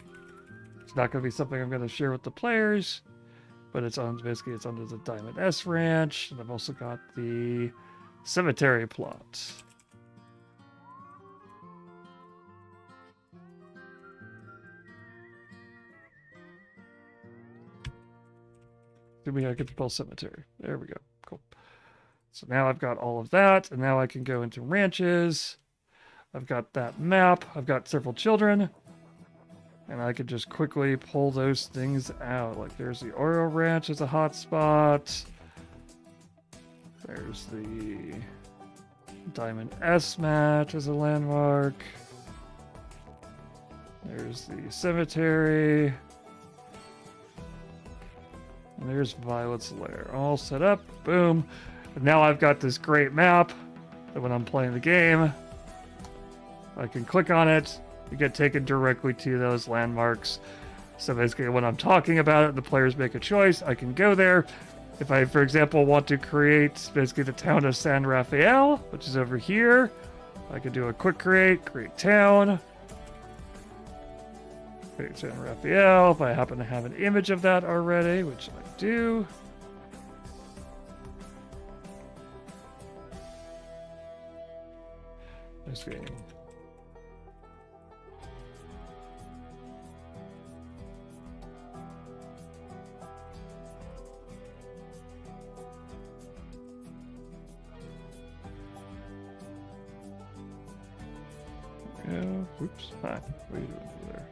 It's not going to be something I'm going to share with the players, but it's under the Diamond S Ranch. And I've also got the cemetery plot. I get to spell cemetery. There we go. Cool. So now I've got all of that, and now I can go into ranches. I've got that map. I've got several children. And I could just quickly pull those things out. Like there's the Oro Ranch as a hotspot. There's the Diamond S Match as a landmark. There's the cemetery. And there's Violet's Lair. All set up. Boom. And now I've got this great map that when I'm playing the game, I can click on it. You get taken directly to those landmarks. So basically when I'm talking about it, the players make a choice. I can go there. If I, for example, want to create basically the town of San Rafael, which is over here, I can do a quick create town. Create San Rafael. If I happen to have an image of that already, which I do. Basically. Oops. Hi. What are you doing over there?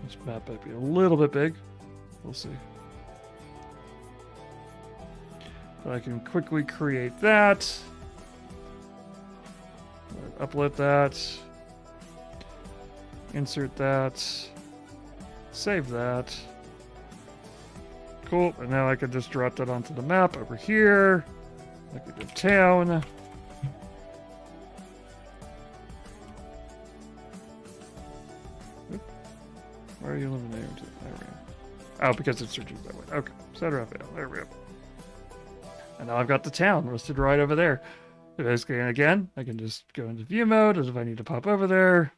This map might be a little bit big. We'll see. But I can quickly create that. Upload that. Insert that. Save that. Cool. And now I can just drop that onto the map over here. I could do town. Where are you eliminating to? There we go. Oh, because it's searching that way. Okay. San Rafael. There we go. And now I've got the town listed right over there. Basically, and again, I can just go into view mode as if I need to pop over there.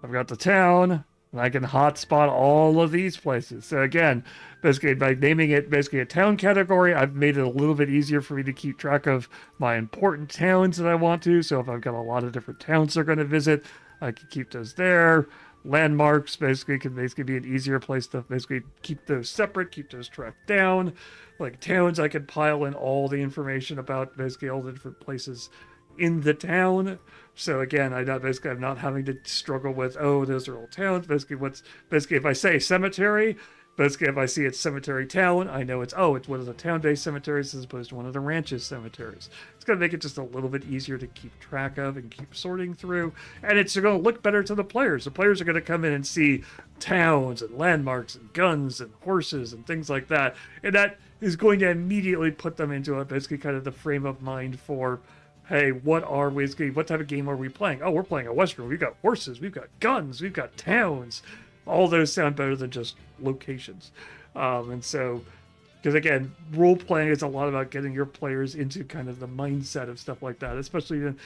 I've got the town, and I can hotspot all of these places. So again, basically by naming it basically a town category, I've made it a little bit easier for me to keep track of my important towns that I want to. So if I've got a lot of different towns they're going to visit, I can keep those there. Landmarks basically can be an easier place to basically keep those separate, keep those tracked down. Like towns, I can pile in all the information about basically all the different places in the town. So again, I'm not having to struggle with, oh, those are all towns. Basically if I say cemetery, basically if I see it's cemetery town, I know it's one of the town-based cemeteries as opposed to one of the ranches cemeteries. It's going to make it just a little bit easier to keep track of and keep sorting through. And it's going to look better to the players. The players are going to come in and see towns and landmarks and guns and horses and things like that. And that is going to immediately put them into basically kind of the frame of mind for hey, what type of game are we playing? Oh, we're playing a Western. We've got horses, we've got guns, we've got towns. All those sound better than just locations. And so, because again, role playing is a lot about getting your players into kind of the mindset of stuff like that, especially in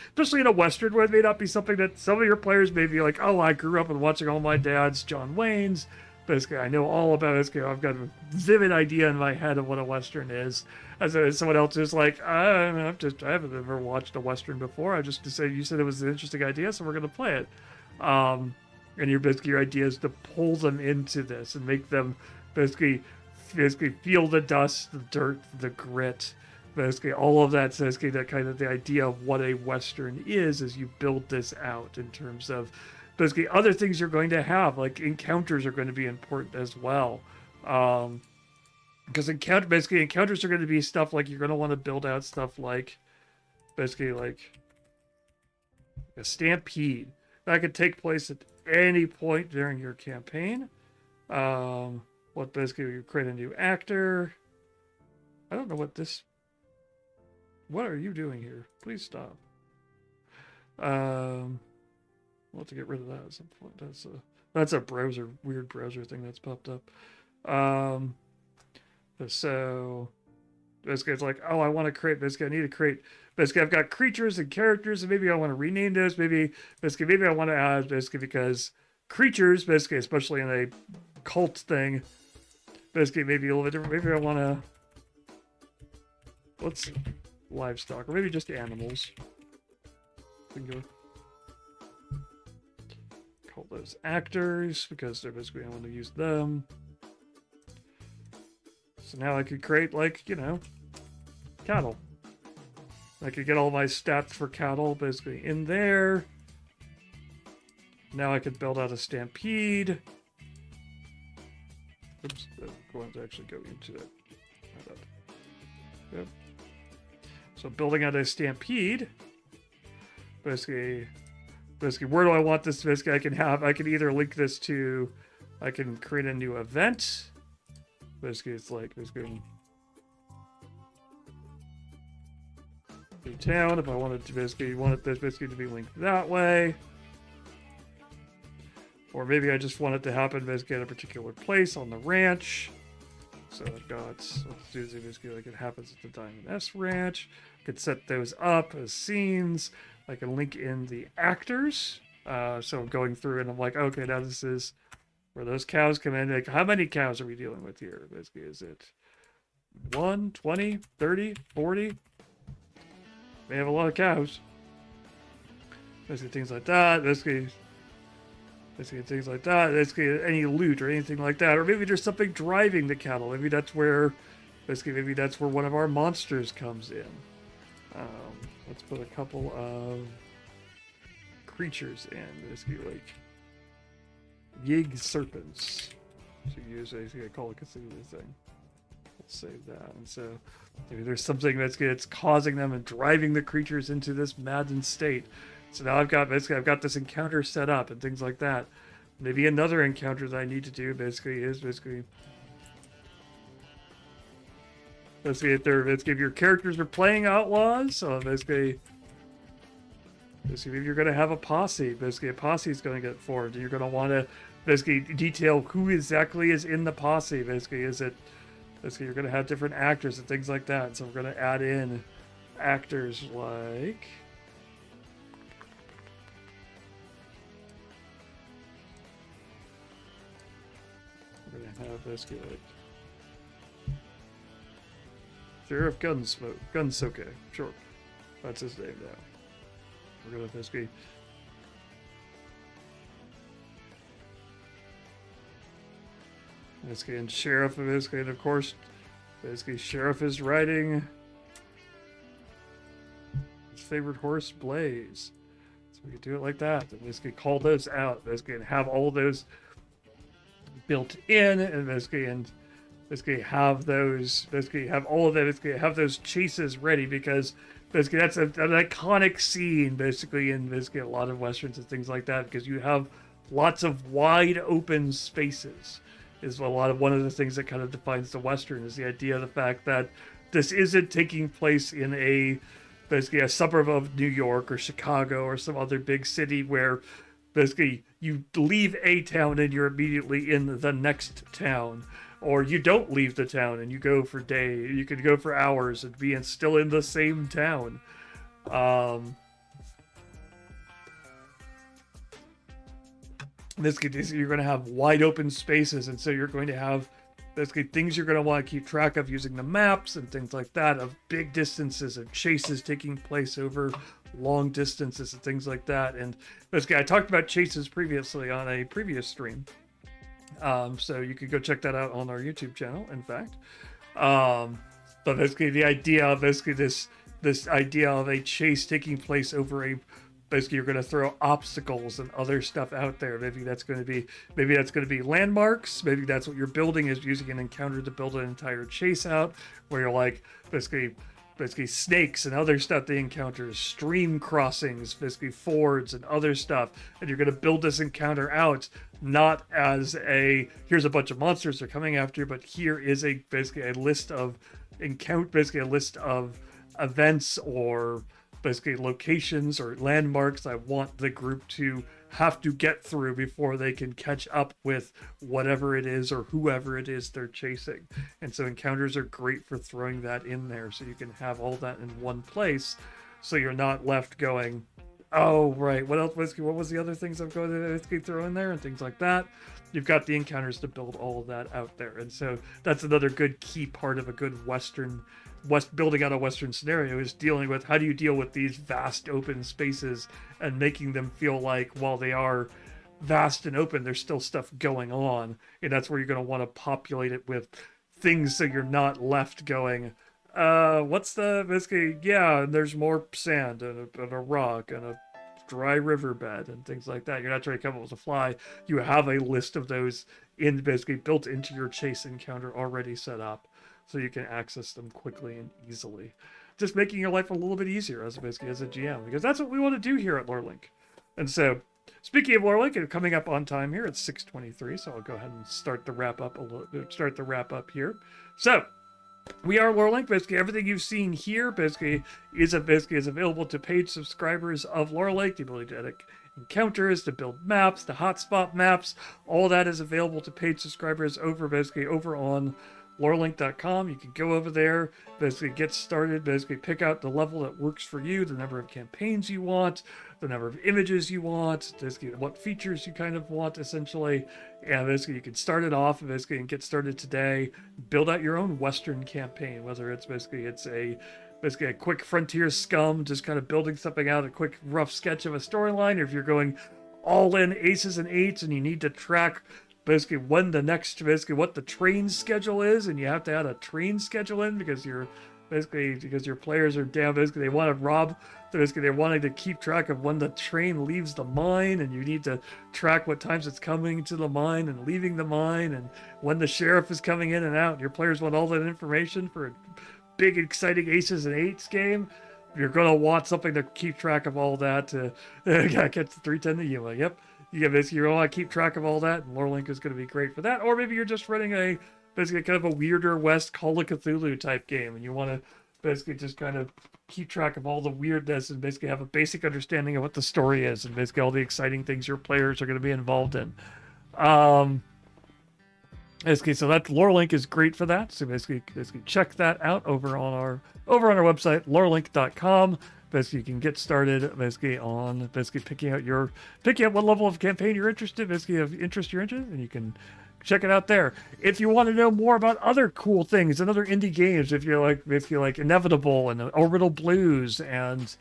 a Western where it may not be something that some of your players may be like, oh, I grew up with watching all my dad's John Wayne's. Basically, I know all about it. I've got a vivid idea in my head of what a Western is. As someone else who's like, I haven't ever watched a Western before. I just decided you said it was an interesting idea, so we're going to play it. And your idea is to pull them into this and make them basically feel the dust, the dirt, the grit, basically all of that. So basically that kind of the idea of what a Western is as you build this out in terms of basically other things you're going to have, like encounters are going to be important as well. Because encounters are going to be stuff like you're going to want to build out stuff like basically like a stampede that could take place at any point during your campaign. What basically you create a new actor. I don't know what are you doing here? Please stop. We'll have to get rid of that at some point. That's a weird browser thing that's popped up. So basically it's like, oh, I want to create basically I need to create basically I've got creatures and characters and maybe I want to rename those. Maybe I want to add basically because creatures basically, especially in a cult thing, basically maybe a little bit different. Maybe I want to let's livestock or maybe just animals. Call those actors because they're basically I want to use them. So now I could create like, cattle. I could get all my stats for cattle basically in there. Now I could build out a stampede. Oops, I'm going to actually go into that. Yep. So building out a stampede. Basically, where do I want this? Basically, I can either link this to, I can create a new event. Basically, it's like, new town. If I wanted to want this basically to be linked that way. Or maybe I just want it to happen basically at a particular place on the ranch. So I've got, let's do this basically like it happens at the Diamond S Ranch. I could set those up as scenes. I can link in the actors. So I'm going through and I'm like, okay, now this is where those cows come in. Like, how many cows are we dealing with here? Basically, is it 1, 20, 30, 40? May have a lot of cows. Basically, things like that. Basically things like that. Basically, any loot or anything like that. Or maybe there's something driving the cattle. Maybe that's where one of our monsters comes in. Let's put a couple of creatures in. Basically, like Yig serpents. To use I call it consider this thing. Let's save that. And so maybe there's something that's causing them and driving the creatures into this maddened state. So now I've got this encounter set up and things like that. Maybe another encounter that I need to do if your characters are playing outlaws, so basically maybe you're going to have a posse. Basically, a posse is going to get formed, and you're going to want to basically detail who exactly is in the posse. Basically, you're going to have different actors and things like that. So we're going to add in actors like. We're going to have basically like Sheriff Gunsoke. Sure. That's his name now. We're going to basically. And Sheriff, basically, and of course, Sheriff is riding his favorite horse, Blaze. So we could do it like that. And basically call those out, basically, and have all those built in, and basically have those, have all of that, have those chases ready, because basically that's an iconic scene, basically, in a lot of Westerns and things like that, because you have lots of wide open spaces. Is one of the things that kind of defines the Western, is the idea of the fact that this isn't taking place in a basically a suburb of New York or Chicago or some other big city where basically you leave a town and you're immediately in the next town, or you don't leave the town and you go for you could go for hours and be still in the same town. Basically, you're going to have wide open spaces, and so you're going to have basically things you're going to want to keep track of using the maps and things like that, of big distances, of chases taking place over long distances and things like that. And basically, I talked about chases previously on a previous stream, so you could go check that out on our YouTube channel, in fact. But basically, the idea of basically this idea of a chase taking place over basically you're going to throw obstacles and other stuff out there. Maybe that's going to be landmarks. Maybe that's what you're building, is using an encounter to build an entire chase out, where you're like basically snakes and other stuff they encounter, stream crossings, basically fords and other stuff. And you're going to build this encounter out not as here's a bunch of monsters they're coming after you, but here is basically a list of events or basically locations or landmarks I want the group to have to get through before they can catch up with whatever it is or whoever it is they're chasing. And so encounters are great for throwing that in there, so you can have all that in one place, so you're not left going, oh right, what else? What was the other things I'm going to throw in there and things like that. You've got the encounters to build all of that out there. And so that's another good key part of a good building out a Western scenario, is dealing with how do you deal with these vast open spaces and making them feel like, while they are vast and open, there's still stuff going on. And that's where you're going to want to populate it with things, so you're not left going, what's basically, yeah, there's more sand and a rock and a dry riverbed and things like that. You're not trying to come up with a fly. You have a list of those basically built into your chase encounter already set up, so you can access them quickly and easily. Just making your life a little bit easier as a GM, because that's what we want to do here at LoreLink. And so, speaking of LoreLink, coming up on time here, it's 6:23, so I'll go ahead and start the wrap up here. So, we are LoreLink. Basically, everything you've seen here is available to paid subscribers of LoreLink. The ability to edit encounters, to build maps, to hotspot maps, all that is available to paid subscribers over on lorelink.com. You can go over there, basically get started, basically pick out the level that works for you, the number of campaigns you want, the number of images you want, basically what features you kind of want, essentially. And basically you can start it off and get started today, build out your own Western campaign, whether it's a quick frontier scum, just kind of building something out, a quick rough sketch of a storyline, or if you're going all in aces and eights and you need to track basically what the train schedule is, and you have to add a train schedule in because your players are down. Basically, they want to rob. They're wanting to keep track of when the train leaves the mine, and you need to track what times it's coming to the mine and leaving the mine, and when the sheriff is coming in and out. And your players want all that information for a big, exciting aces and eights game. You're going to want something to keep track of all that. Gotta catch the 310 to you. Yep. You're going to want to keep track of all that, and LoreLink is going to be great for that. Or maybe you're just running basically kind of a weirder West Call of Cthulhu type game, and you want to basically just kind of keep track of all the weirdness and basically have a basic understanding of what the story is and basically all the exciting things your players are going to be involved in. Basically, so that LoreLink is great for that. So basically check that out over on our website, lorelink.com. Basically, you can get started on picking out what level of campaign you're interested, and you can check it out there. If you want to know more about other cool things and other indie games, if you like Inevitable and Orbital Blues and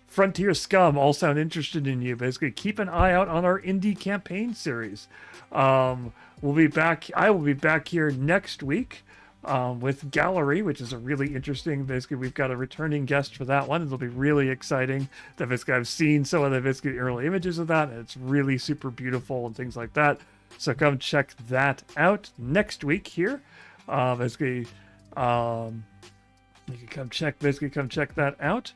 Frontier Scum all sound interested in you, basically keep an eye out on our indie campaign series. We'll be back. I will be back here next week with Gallery, which is a really interesting. Basically, we've got a returning guest for that one. It'll be really exciting. I've seen some of the early images of that, and it's really super beautiful and things like that. So come check that out next week here. You can come check that out.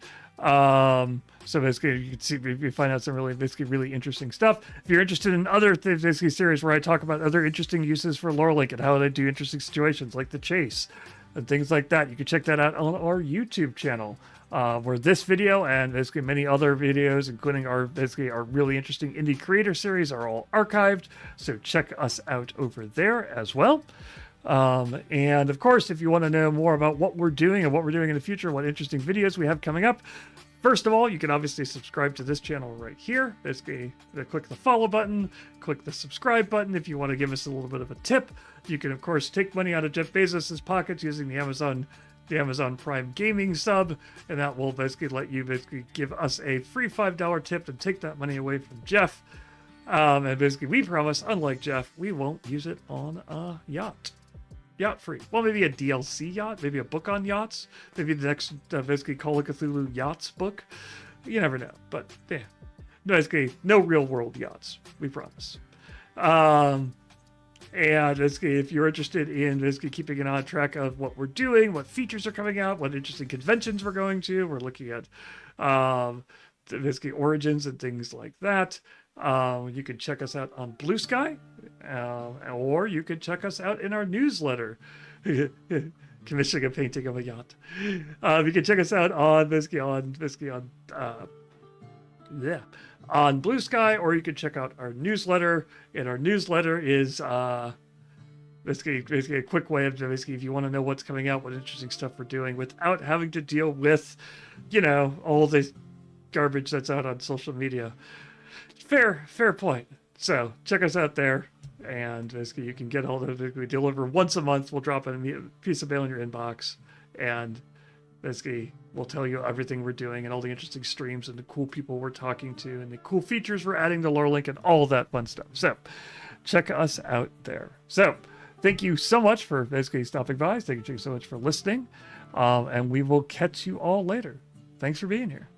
So basically you can see, you find out some really interesting stuff. If you're interested in other series where I talk about other interesting uses for LoreLink and how they do interesting situations like the chase and things like that, you can check that out on our YouTube channel. where this video and basically many other videos, including our really interesting indie creator series, are all archived. So check us out over there as well. And of course, if you want to know more about what we're doing and what we're doing in the future, what interesting videos we have coming up, first of all, you can obviously subscribe to this channel right here. Basically, click the follow button, click the subscribe button if you want to give us a little bit of a tip. You can, of course, take money out of Jeff Bezos' pockets using the Amazon Prime Gaming sub, and that will basically let you give us a free $5 tip and take that money away from Jeff. And basically, we promise, unlike Jeff, we won't use it on a yacht. Yacht free. Well, maybe a DLC yacht, maybe a book on yachts, maybe the next basically Call of Cthulhu yachts book. You never know, but yeah, basically no real world yachts, we promise. And basically, if you're interested in basically keeping an on track of what we're doing, what features are coming out, what interesting conventions we're going to, we're looking at basically Origins and things like that. You can check us out on Blue Sky, or you can check us out in our newsletter, commissioning a painting of a yacht. You can check us out on Blue Sky, or you can check out our newsletter. And our newsletter is basically a quick way of basically, if you want to know what's coming out, what interesting stuff we're doing, without having to deal with, all the garbage that's out on social media. Fair point. So check us out there, and basically you can get all the. We deliver once a month. We'll drop a piece of mail in your inbox, and basically we'll tell you everything we're doing and all the interesting streams and the cool people we're talking to and the cool features we're adding to Lorelink and all that fun stuff. So check us out there. So thank you so much for basically stopping by. Thank you so much for listening, and we will catch you all later. Thanks for being here.